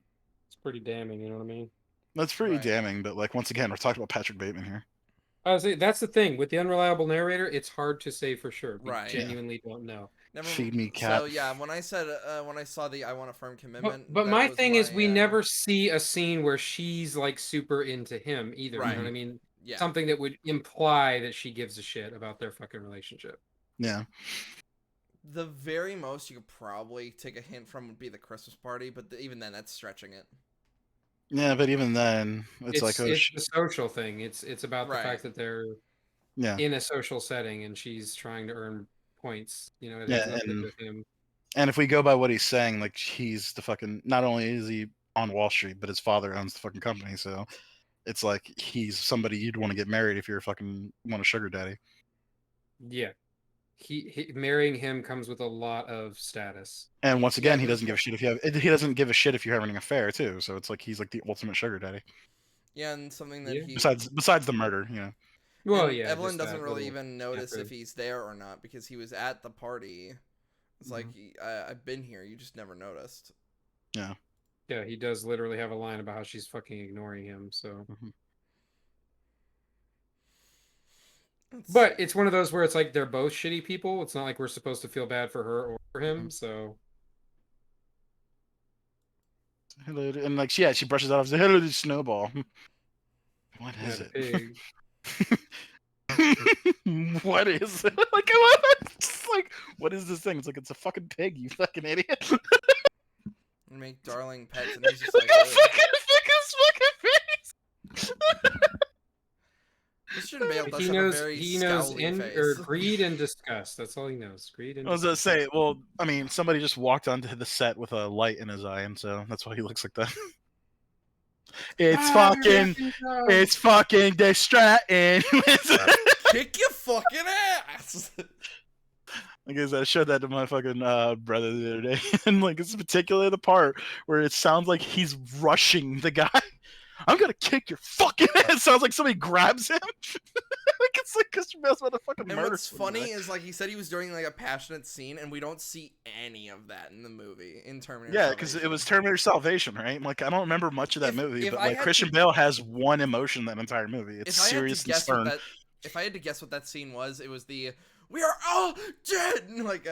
It's pretty damning. You know what I mean?
That's pretty
Right.
damning, but like once again, we're talking about Patrick Bateman here.
I was saying, that's the thing with the unreliable narrator. It's hard to say for sure. We
Right.
genuinely don't know.
Never
Feed me, cat.
So yeah, when I said when I saw the I want a firm commitment.
But
that
my
was
thing is, we
my,
never see a scene where she's like super into him either. You
Right.
know what I mean?
yeah.
Something that would imply that she gives a shit about their fucking relationship.
Yeah.
The very most you could probably take a hint from would be the Christmas party, but even then, that's stretching it.
Yeah, but even then, it's like, oh,
it's the social thing. It's about the
Right.
fact that they're
yeah.
in a social setting and she's trying to earn points. You know, it
Yeah,
has nothing to do
and-
with him.
And if we go by what he's saying, like he's the fucking. Not only is he on Wall Street, but his father owns the fucking company. So it's like he's somebody you'd want to get married if you're a fucking want a sugar daddy.
Yeah, he marrying him comes with a lot of status.
And once again, he
Yeah,
doesn't give a shit if you have. He doesn't give a shit if you're having an affair too. So it's like he's like the ultimate sugar daddy.
Yeah, and something that
Yeah.
he.
Besides the murder, you know.
Well,
and
yeah,
Evelyn
just
doesn't
that
really
little
even notice
after.
if he's there or not because he was at the party. It's like I've been here. You just never noticed.
Yeah, he does literally have a line about how she's fucking ignoring him. So, but it's one of those where it's like they're both shitty people. It's not like we're supposed to feel bad for her or for him. So,
Hello, and like yeah, she brushes it off. Says, hello, to Snowball. What
yeah,
is
the
it?
pig.
What is it? Like I love it. It's like, what is this thing? It's like it's a fucking pig, you fucking idiot.
Make darling pets, and he's just
Look
like,
how
"Ugh."
fucking his fucking face.
Christian Bale does
He
have a
knows
very
he knows
scowly face.
greed and disgust. That's all he knows. Greed and
I was gonna
disgust.
say, well, I mean, somebody just walked onto the set with a light in his eye, and so that's why he looks like that. It's fucking distracting.
Kick your fucking ass.
I guess I showed that to my fucking brother the other day, and like it's particularly the part where it sounds like he's rushing the guy. I'm gonna kick your fucking ass. It sounds like somebody grabs him. Like it's like Christian Bale's about to fucking murder.
And what's
somebody.
funny is like he said he was doing like a passionate scene, and we don't see any of that in the movie in Terminator.
Yeah, because it was Terminator Salvation, right? Like I don't remember much of that movie,
if
but
I
like
had
Christian
to-
Bale has one emotion in that entire movie. It's serious and stern.
If I had to guess what that scene was, it was the "We are all dead." Like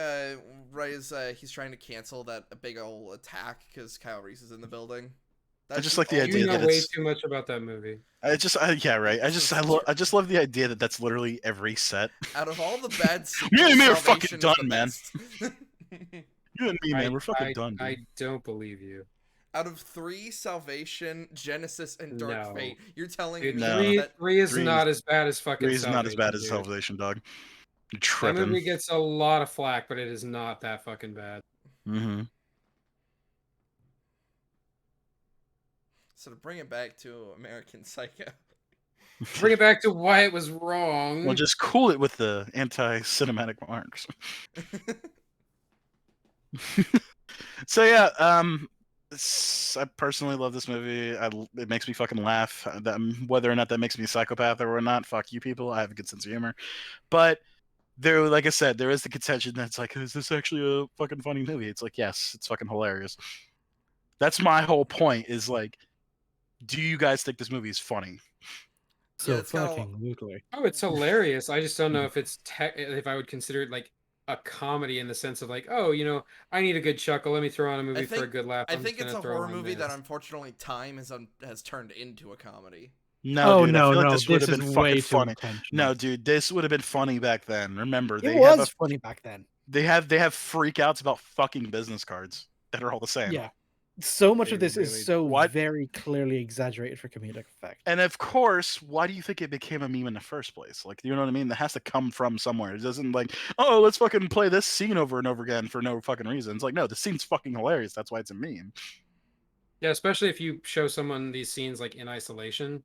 right as he's trying to cancel that big old attack because Kyle Reese is in the building.
I just like the idea
You know
that
way
it's.
too much about that movie.
Yeah, right. I just love the idea that that's literally every set.
Out of all the bad sequels,
Me and me are
Salvation
fucking
is
done,
the
man.
best.
You and me, man, we're fucking done, dude.
I don't believe you.
Out of 3, Salvation, Genesis, and Dark
No.
Fate, you're telling
Dude,
me
No.
that
three is
Three
not
is-
as bad as fucking
Three is not as bad as
Salvation, dude.
Salvation, dog. You're
That
tripping.
movie gets a lot of flack, but it is not that fucking bad.
Mm-hmm.
So to bring it back to American Psycho.
Bring it back to why it was wrong.
Well, just cool it with the anti-cinematic marks. So yeah, I personally love this movie. It makes me fucking laugh. Whether or not that makes me a psychopath or not, fuck you people. I have a good sense of humor. But there, like I said, there is the contention that's like, is this actually a fucking funny movie? It's like, yes, it's fucking hilarious. That's my whole point. Is like, do you guys think this movie is funny?
So
it's got a-
fucking literally.
Oh, it's hilarious. I just don't know if it's if I would consider it like a comedy in the sense of like, oh, you know, I need a good chuckle. Let me throw on a movie for a good laugh.
I
I'm
think
just
it's a
gonna throw
horror
on
movie that
this.
unfortunately time has turned into a comedy.
No,
Oh
dude,
no,
I feel like
no,
this would have been
is
fucking
way too
funny.
intentional.
No, dude, this would have been funny back then. Remember,
It
they
was funny back then.
they have freakouts about fucking business cards that are all the same.
Yeah, so much
They
of this
really-
is so
What?
very clearly exaggerated for comedic effect.
And of course, why do you think it became a meme in the first place? Like, you know what I mean? That has to come from somewhere. It doesn't like, oh, let's fucking play this scene over and over again for no fucking reason. It's like, no, the scene's fucking hilarious. That's why it's a meme.
Yeah, especially if you show someone these scenes like in isolation.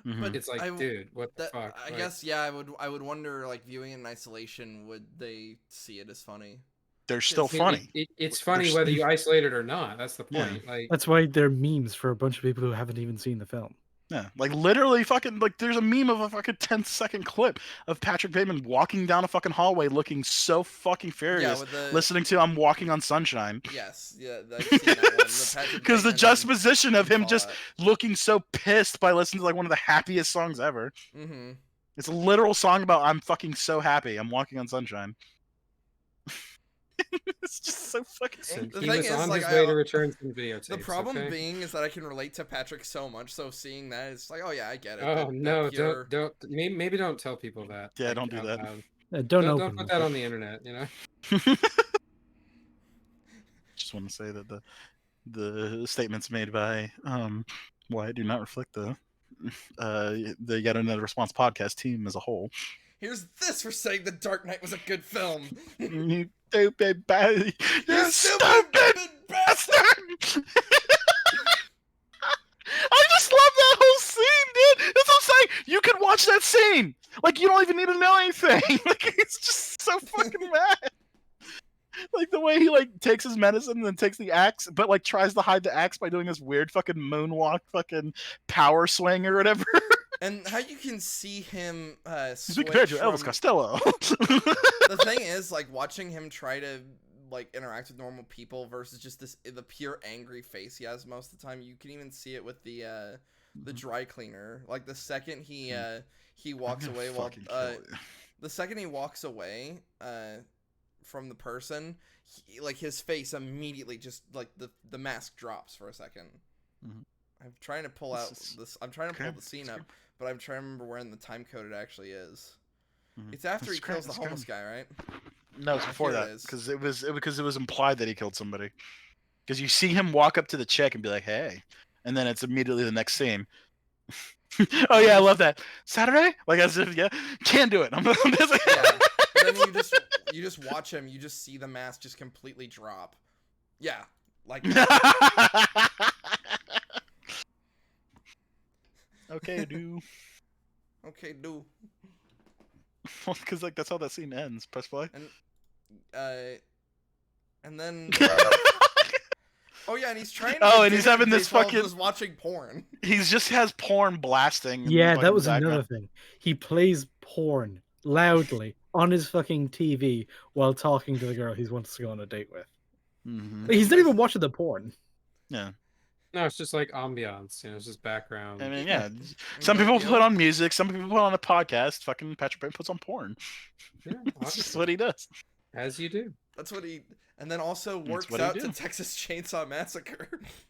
Mhm.
But
It's like, dude, what the fuck?
I
Like,
guess yeah. I would wonder like viewing it in isolation, would they see it as funny?
They're still
I mean,
funny.
it's funny
There's-
whether you isolate it or not. That's the
Yeah.
point. Like,
That's why they're memes for a bunch of people who haven't even seen the film.
Yeah, like literally fucking like there's a meme of a fucking 10-second clip of Patrick Bateman walking down a fucking hallway looking so fucking furious,
with the
listening to "I'm Walking on Sunshine."
yes, yeah, I've seen that one.
Because the juxtaposition of him just
Fallout.
looking so pissed by listening to like one of the happiest songs ever.
Mm-hmm.
It's a literal song about I'm fucking so happy. I'm walking on sunshine. It's just so fucking.
listen,
The
he
thing
was
is,
on
like,
his way to return some videotapes.
The problem
okay?
being is that I can relate to Patrick so much, so seeing that it's like, oh yeah, I get it.
Oh
that
no!
pure-
Don't maybe don't tell people that.
Yeah,
like,
don't do
out
that.
loud.
Don't
Don't
open
put
them.
that on the internet. You know.
Just want to say that the statements made by why do not reflect the Yet Another Response podcast team as a whole.
Here's this for saying The Dark Knight was a good film.
You stupid bastard!
You
You
stupid
stupid
bastard!
bastard! I just love that whole scene, dude. That's what I'm saying. You can watch that scene. Like you don't even need to know anything. Like it's just so fucking mad. Like the way he like takes his medicine and then takes the axe, but like tries to hide the axe by doing this weird fucking moonwalk, fucking power swing or whatever.
And how you can see him
He's
switch
being compared to
from...
Elvis Costello.
The thing is, like, watching him try to like interact with normal people versus just the pure angry face he has most of the time. You can even see it with the dry cleaner. Like the second he walks away the second he walks away from the person, like his face immediately just like the mask drops for a second.
Mhm.
I'm trying to pull out this. I'm trying to pull the scene
It's
up,
good.
but I'm trying to remember where in the time code it actually is.
Mhm.
It's after
It's
he kills
great,
the
it's
homeless guy, right?
No, it's before
Here it
that
is.
because it was implied that he killed somebody. Because you see him walk up to the chick and be like, "Hey," and then it's immediately the next scene. Oh yeah, I love that. Saturday? Like as if can't do it. I'm just like,
Yeah. But then you just watch him. You just see the mask just completely drop. Yeah, like that.
Okay, do.
Okay, do.
Well, because like that's how that scene ends. Press play.
Uh, and then. Oh yeah, and he's trying to
Oh,
get
and he's
dinner
having this
while
fucking.
just watching porn.
He's just has porn blasting. In
Yeah,
the
that was
background.
another thing. He plays porn loudly on his fucking TV while talking to the girl he wants to go on a date with.
Mm-hmm.
He's not even watching the porn.
Yeah.
No, it's just like ambiance. It's just background.
I mean, yeah. Some people put on music. Some people put on a podcast. Fucking Patrick Bateman puts on porn.
Yeah,
That's just what he does.
As you do.
That's what he. And then also works out to Texas Chainsaw Massacre.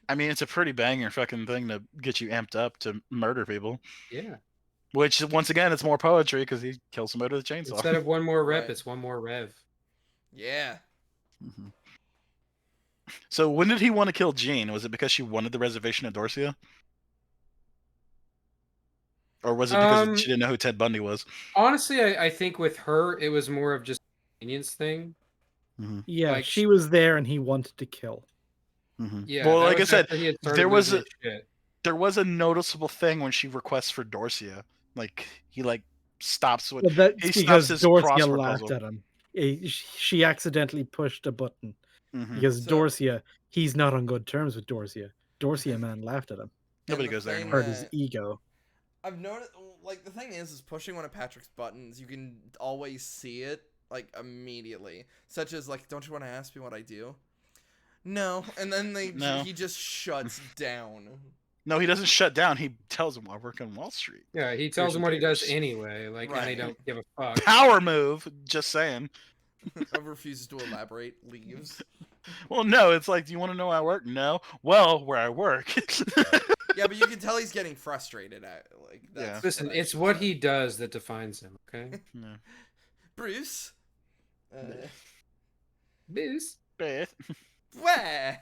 I mean, it's a pretty banger fucking thing to get you amped up to murder people.
Yeah.
Which, once again, it's more poetry because he kills somebody with a chainsaw.
Instead of one more rep,
Right.
it's one more rev.
Yeah.
Mm-hmm. So when did he want to kill Jean? Was it because she wanted the reservation at Dorsia? Or was it because she didn't know who Ted Bundy was?
Honestly, I think with her, it was more of just a convenience thing.
Mm-hmm.
Yeah,
Like,
she was there and he wanted to kill.
Mm-hmm.
Yeah.
Well, like I said, there was a noticeable thing when she requests for Dorsia. Like he stops with.
Well, that's
He
because
stops his
Dorsia
crossword
laughed
puzzle.
at him. She accidentally pushed a button
Mm-hmm.
because Dorsia, he's not on good terms with Dorsia. Dorsia man laughed at him.
Nobody goes there anymore.
Hurt his ego.
I've noticed, like, the thing is pushing one of Patrick's buttons, you can always see it, like, immediately. Such as, like, don't you want to ask me what I do? No. And then he just shuts down.
No, he doesn't shut down. He tells him I work on Wall Street.
Yeah, he tells them what he does anyway. Like, and they don't give a fuck.
Power move. Just saying.
Refuses to elaborate. Leaves.
Well, no, it's like, do you want to know where I work? No. Well, where I work.
Yeah, but you can tell he's getting frustrated at like. That's
Listen, it's what he does that defines him. Okay.
Yeah.
Bruce.
Bruce.
Beth.
Where?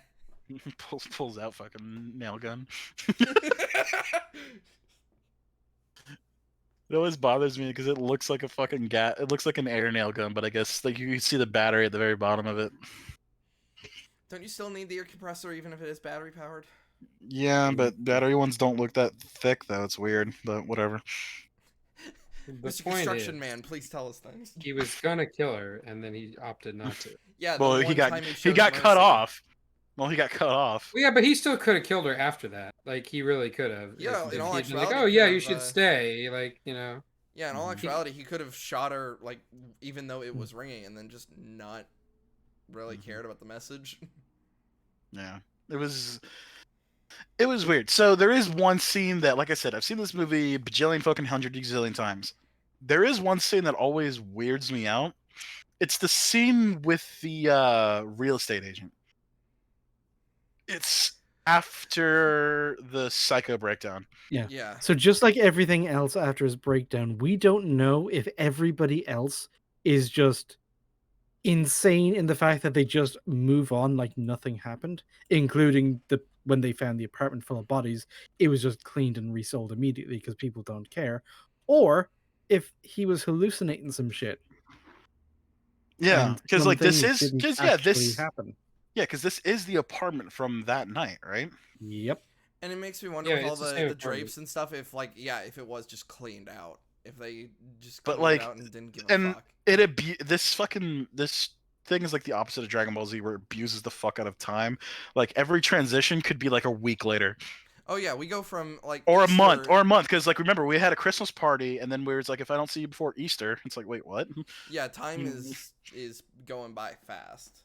pulls out fucking nail gun. It always bothers me because it looks like a fucking it looks like an air nail gun, but I guess like you can see the battery at the very bottom of it.
Don't you still need the air compressor even if it is battery powered?
Yeah, but battery ones don't look that thick though. It's weird, but whatever.
Mr. Construction Man, please tell us things.
He was gonna kill her, and then he opted not to.
Yeah.
Well, he got cut off. Well, he got cut off.
Well, yeah, but he still could have killed her after that. Like he really could have.
Yeah, in all actuality,
like, oh yeah, you should stay. Like
Yeah, in all actuality, he could have shot her like even though it was ringing, and then just not really cared about the message.
Yeah, it was weird. So there is one scene that, like I said, I've seen this movie a bajillion fucking hundred gazillion times. There is one scene that always weirds me out. It's the scene with the real estate agent. It's after the psycho breakdown.
Yeah.
So just like everything else after his breakdown, we don't know if everybody else is just insane in the fact that they just move on like nothing happened, including when they found the apartment full of bodies, it was just cleaned and resold immediately because people don't care, or if he was hallucinating some shit.
Yeah, because like this
happen.
Yeah, because this is the apartment from that night, right?
Yep.
And it makes me wonder with all the drapes and stuff if it was just cleaned out. If they just cleaned it out and didn't give a fuck.
This thing is like the opposite of Dragon Ball Z where it abuses the fuck out of time. Like every transition could be like a week later.
Oh yeah, we go from like
or
Easter...
a month because like remember we had a Christmas party and then we was like if I don't see you before Easter, it's like wait what?
Yeah, time is going by fast.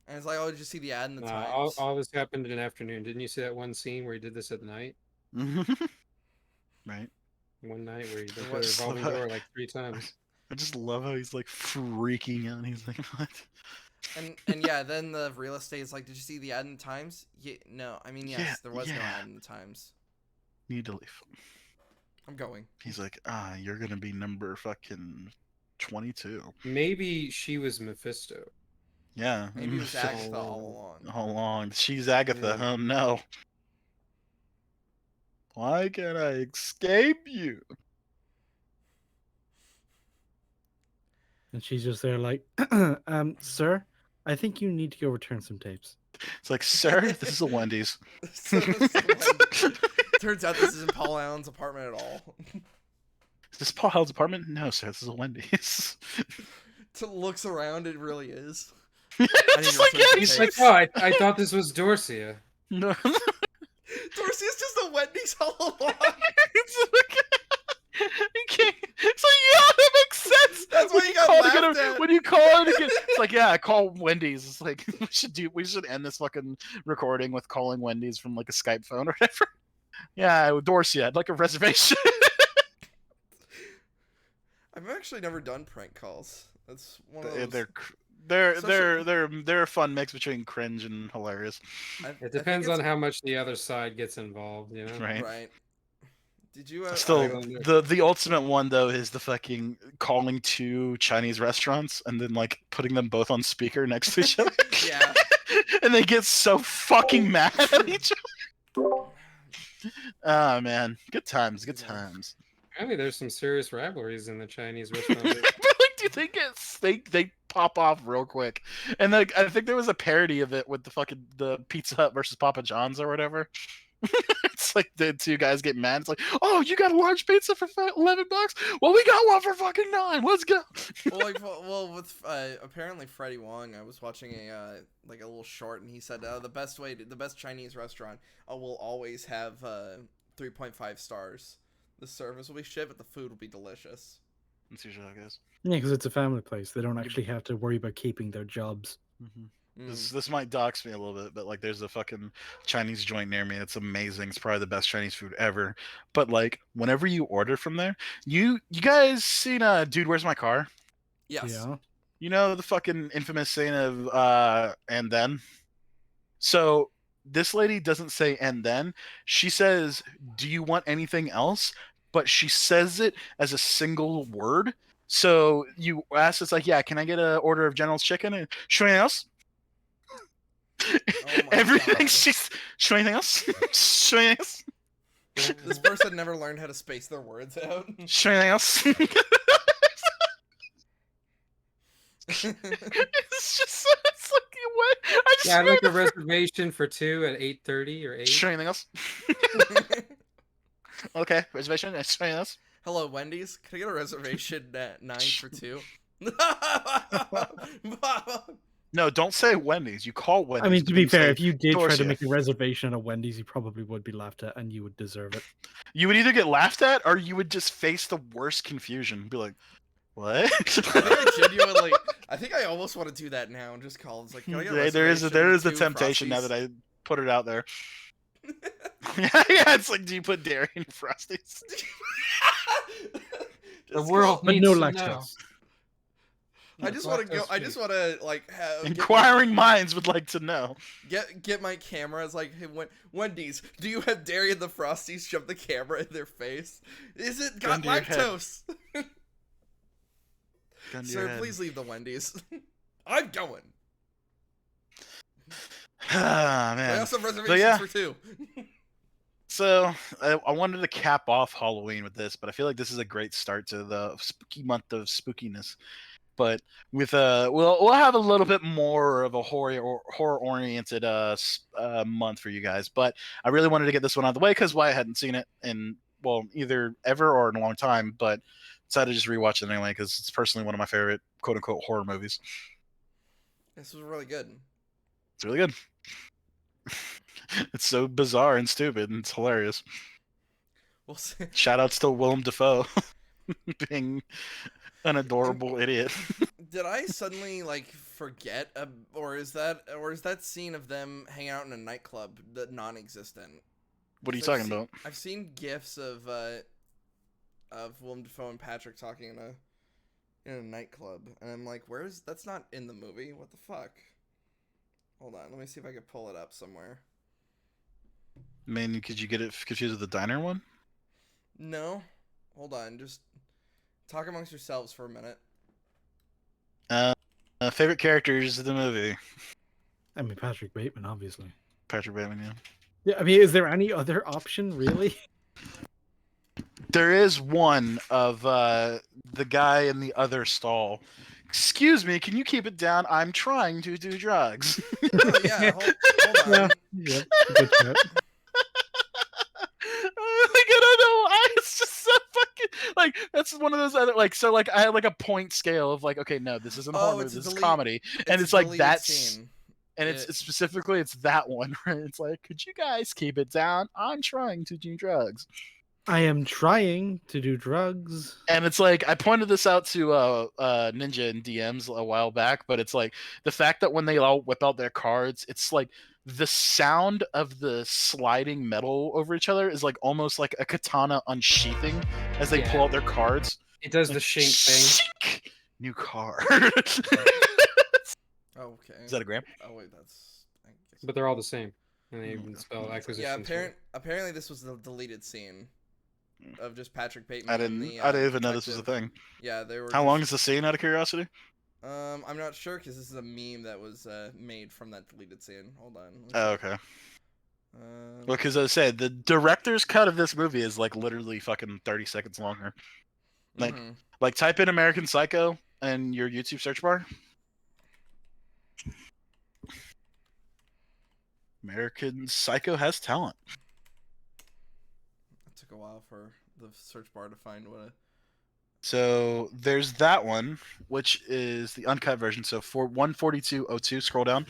And it's like, oh, did you see the ad in the Times?
All this happened in an afternoon. Didn't you see that one scene where he did this at night?
Right.
One night where he did the revolving door like 3 times.
I just love how he's like freaking out. He's like, what?
And yeah, then the real estate is like, did you see the ad in the Times? Yeah, no. I mean, yes, there was no ad in the Times.
Need to leave.
I'm going.
He's like, you're gonna be number fucking 22.
Maybe she was Mephisto.
Yeah.
Maybe it was Agatha all along.
She's Agatha. Yeah. Oh no. Why can't I escape you?
And she's just there like, sir, I think you need to go return some tapes.
It's like, sir, this is a Wendy's.
So this is Wendy's. Turns out this isn't Paul Allen's apartment at all.
Is this Paul Allen's apartment? No, sir, this is a Wendy's.
Looks around, it really is.
Just like, yeah,
He's like, oh, I thought this was Dorsia.
no.
Dorsey is just a Wendy's all along.
It's like, you can't. It's like, yeah, that makes sense.
That's why
When
you got
call to
laughed
get
at.
when you call it again, it's like, yeah, I call Wendy's. It's like we should end this fucking recording with calling Wendy's from like a Skype phone or whatever. Yeah, Dorsey, I'd like a reservation.
I've actually never done prank calls. That's one of
They're
those.
they're a fun mix between cringe and hilarious.
It depends on how much the other side gets involved, you know.
Right.
Right. Did you?
Still,
don't know.
the ultimate one though is the fucking calling two Chinese restaurants and then like putting them both on speaker next to each other.
Yeah.
And they get so fucking mad at each other. Oh man, good times, good times.
Apparently, there's some serious rivalries in the Chinese restaurant.
But like, do they get they pop off real quick? And like, I think there was a parody of it with the Pizza Hut versus Papa John's or whatever. It's like the two guys get mad. It's like, oh, you got a large pizza for $11? Well, we got one for fucking $9. Let's go.
Well, with apparently Freddie Wong, I was watching a like a little short, and he said the best Chinese restaurant will always have 3.5 stars. The service will be shit, but the food will be delicious.
That's usually how it goes.
Yeah, because it's a family place. They don't actually have to worry about keeping their jobs.
Mm-hmm. This might dox me a little bit, but like there's a fucking Chinese joint near me. It's amazing. It's probably the best Chinese food ever. But like whenever you order from there, you guys seen Dude, Where's My Car?
Yes.
Yeah.
You know the fucking infamous saying of and then? So this lady doesn't say and then. She says, do you want anything else? But she says it as a single word. So you ask, it's like, yeah, can I get an order of General's chicken? And anything else?
Oh my
Everything
God.
she's anything else? Anything else?
This person never learned how to space their words out.
Anything else? It's just it's like what? I just
Yeah, I'd like a reservation for 2 at 8:30 or 8.
anything else? Okay, reservation. Anything else?
Hello, Wendy's. Can I get a reservation at 9 for 2?
No, don't say Wendy's. You call Wendy's.
I mean, to be fair, if you did try to
Dorsia.
make a reservation at a Wendy's, you probably would be laughed at, and you would deserve it.
You would either get laughed at or you would just face the worst confusion. Be like, what?
I think I almost want to do that now and just call. It's like, can I get a
there is
reservation
a
to
temptation now
Frosties?
that I put it out there. Yeah, it's like, do you put dairy in Frosties?
The world
But
needs
no
to know.
lactose.
I just want to go. I just want to like have
Inquiring minds would like to know.
get my camera. It's like, hey, Wendy's, do you have dairy in the Frosties? Shove the camera in their face. Is it got
Gun to your head.
lactose?
Gun to your
Sir,
head.
please leave the Wendy's. I'm going.
Ah,
I
man.
also have reservations
yeah.
for 2.
So I wanted to cap off Halloween with this, but I feel like this is a great start to the spooky month of spookiness. But with we'll have a little bit more of a horror oriented month for you guys. But I really wanted to get this one out of the way because Wyatt hadn't seen it in either ever or in a long time. But decided to just rewatch it anyway because it's personally one of my favorite quote unquote horror movies.
This was really good.
It's really good. It's so bizarre and stupid, and it's hilarious.
We'll see.
Shout outs to Willem Dafoe being an adorable idiot.
Did I suddenly like forget, or is that scene of them hanging out in a nightclub non-existent?
What are you talking about?
I've seen gifs of Willem Dafoe and Patrick talking in a nightclub, and I'm like, that's not in the movie? What the fuck? Hold on, let me see if I can pull it up somewhere.
I mean, could you get it confused with the diner one?
No, hold on, just talk amongst yourselves for a minute.
Favorite characters of the movie?
I mean, Patrick Bateman, obviously.
Patrick Bateman, yeah.
Yeah, I mean, is there any other option, really?
There is one of the guy in the other stall. Excuse me, can you keep it down? I'm trying to do drugs.
Oh yeah, hold
Yeah,
on.
yeah, good shot.
Like, I don't know why. It's just so fucking like that's one of those other like so like I had like a point scale of like, okay, no, this isn't a horror
Oh,
movie, this is comedy, and
It's
it's
a
like
deleted
that's
scene.
and
It-
it's specifically it's that one where it's like, could you guys keep it down? I'm trying to do drugs.
I am trying to do drugs.
And it's like I pointed this out to Ninja in DMs a while back, but it's like the fact that when they all whip out their cards, it's like the sound of the sliding metal over each other is like almost like a katana unsheathing as they pull
Yeah.
out their cards.
It does
Like,
the shink thing.
shink! New card.
okay.
Is that a gram?
Oh wait, that's. I guess.
But they're all the same. And they
Mm.
even spell
Yeah,
acquisitions.
apparently this was the deleted scene of just Patrick Payton.
I
and
didn't.
the,
I didn't even know this was a
detective.
thing.
Yeah, they were.
How long is the scene? Out of curiosity.
I'm not sure because this is a meme that was made from that deleted scene. Hold on.
Oh, okay.
Um,
Well, because as I said, the director's cut of this movie is like literally fucking 30 seconds longer. Like,
mhm.
like type in American Psycho in your YouTube search bar. American Psycho has talent.
It took a while for the search bar to find what.
So there's that one, which is the uncut version. So for 142.02, scroll down.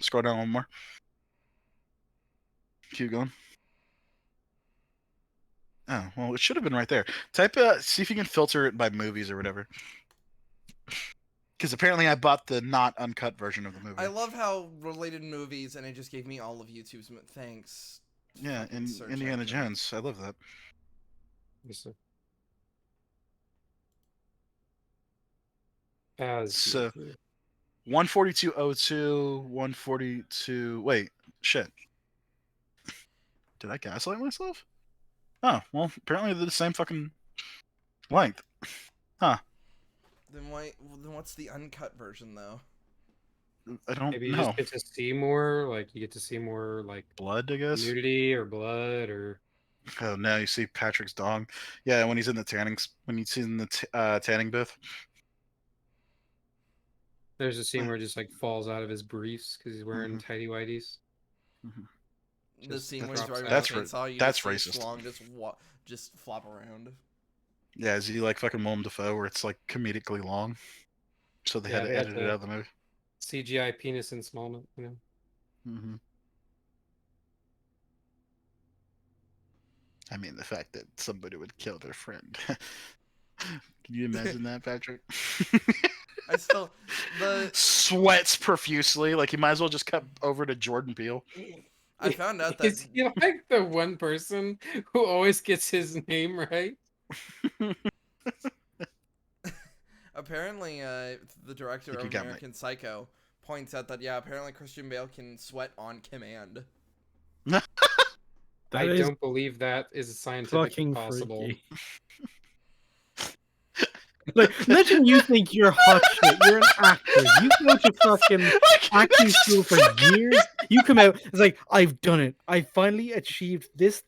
Scroll down one more. Keep going. Oh, well, it should have been right there. Type see if you can filter it by movies or whatever. Because apparently I bought the not uncut version of the movie.
I love how related movies, and it just gave me all of YouTube's. Thanks.
Yeah, in
Search
Indiana
engine.
Jones. I love that.
As
So 142.02, 142. Wait, shit. Did I gaslight myself? Oh, well, apparently they're the same fucking length. Huh.
Then why? Then what's the uncut version though?
I don't
maybe you
know.
just get to see more, like you get to see more like
Blood, I guess.
nudity or blood or
Oh, now you see Patrick's dong. Yeah, when he's in the when he's in the tanning booth.
there's a scene where it just like falls out of his briefs because he's wearing tighty whities.
The
Just
scene where he's
drops
driving
out.
a chainsaw, you
That's
just see
racist.
Schlong just flop around.
Yeah, is he like fucking Willem Dafoe where it's like comedically long? So they had to edit it out of the movie.
CGI penis in small, you know.
Mm-hmm. I mean, the fact that somebody would kill their friend. Can you imagine that, Patrick?
I still the
Sweats profusely, like he might as well just cut over to Jordan Peele.
I found out that
Is he like the one person who always gets his name right?
apparently the director
Think
of
you got me.
American Psycho points out that apparently Christian Bale can sweat on command.
I
That is
don't believe that is scientifically
fucking
possible.
freaky. Like, imagine you think you're hot shit. You're an actor. You go to fucking acting school for years. You come out. It's like, I've done it. I finally achieved this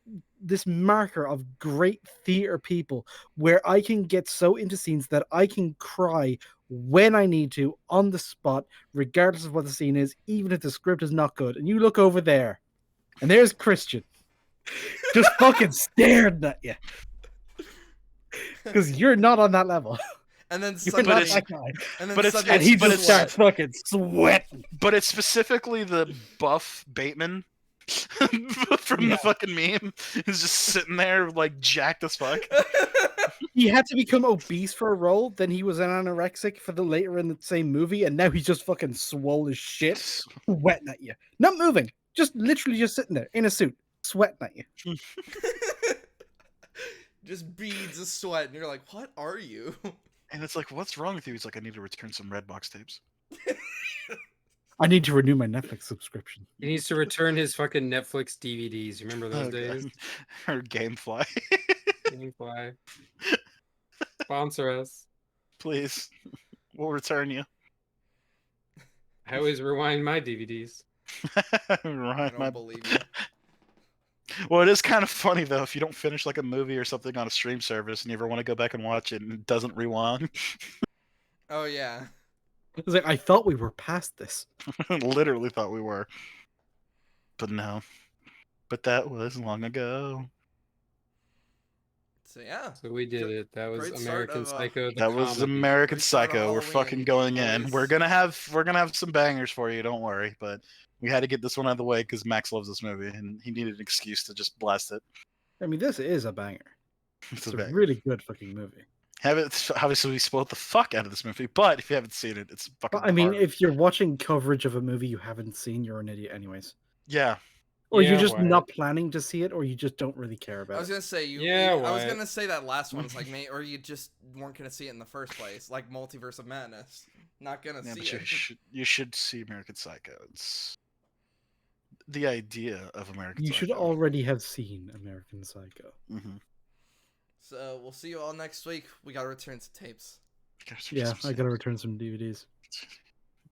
marker of great theater people, where I can get so into scenes that I can cry when I need to on the spot, regardless of what the scene is, even if the script is not good. And you look over there, and there's Christian, just fucking staring at you. Because you're not on that level.
And then
You're
suddenly,
not that guy.
and then
but it's-
suddenly,
And he
but
just
it's-
starts fucking sweating.
But it's specifically the buff Bateman from the fucking meme. He's just sitting there like jacked as fuck.
He had to become obese for a role, then he was an anorexic for the later in the same movie, and now he's just fucking swole as shit, sweating at you. Not moving, just literally just sitting there in a suit, sweating at you.
just beads of sweat, and you're like, "What are you?"
And it's like, what's wrong with you? He's like, I need to return some Redbox tapes.
I need to renew my Netflix subscription.
He needs to return his fucking Netflix DVDs. You remember those
Oh,
days?
God. Or Gamefly.
Gamefly. Sponsor us.
Please. We'll return you.
I always rewind my DVDs.
I
Right,
don't believe you.
Well, it is kind of funny though if you don't finish like a movie or something on a stream service and you ever want to go back and watch it and it doesn't rewind.
Oh yeah.
It's like I thought we were past this.
Literally thought we were, but no. But that was long ago.
So yeah.
So we did it. That was
Great start
American
of,
Psycho. The
That was
comedy.
American
Great start of
Psycho. We're
Halloween,
fucking going in.
boys.
We're gonna have some bangers for you. Don't worry. But we had to get this one out of the way because Max loves this movie and he needed an excuse to just blast it.
I mean, this is a banger.
It's
It's
a
a
banger.
really good fucking movie.
Obviously, we spoiled the fuck out of this movie, but if you haven't seen it, it's fucking.
But I mean,
hard.
if you're watching coverage of a movie you haven't seen, you're an idiot, anyways.
Yeah,
Or
Yeah,
you're just
Wyatt.
not planning to see it, or you just don't really care
I
about
was
it.
gonna say
Yeah,
I was
Wyatt.
gonna say that last one's like me, or you just weren't gonna see it in the first place, like Multiverse of Madness. Not gonna
yeah,
see
but
it.
you should see American Psycho. It's the idea of American
You
Psycho.
should already have seen American Psycho.
Mm-hmm.
So we'll see you all next week. We gotta return to tapes.
Yeah, I gotta return some DVDs.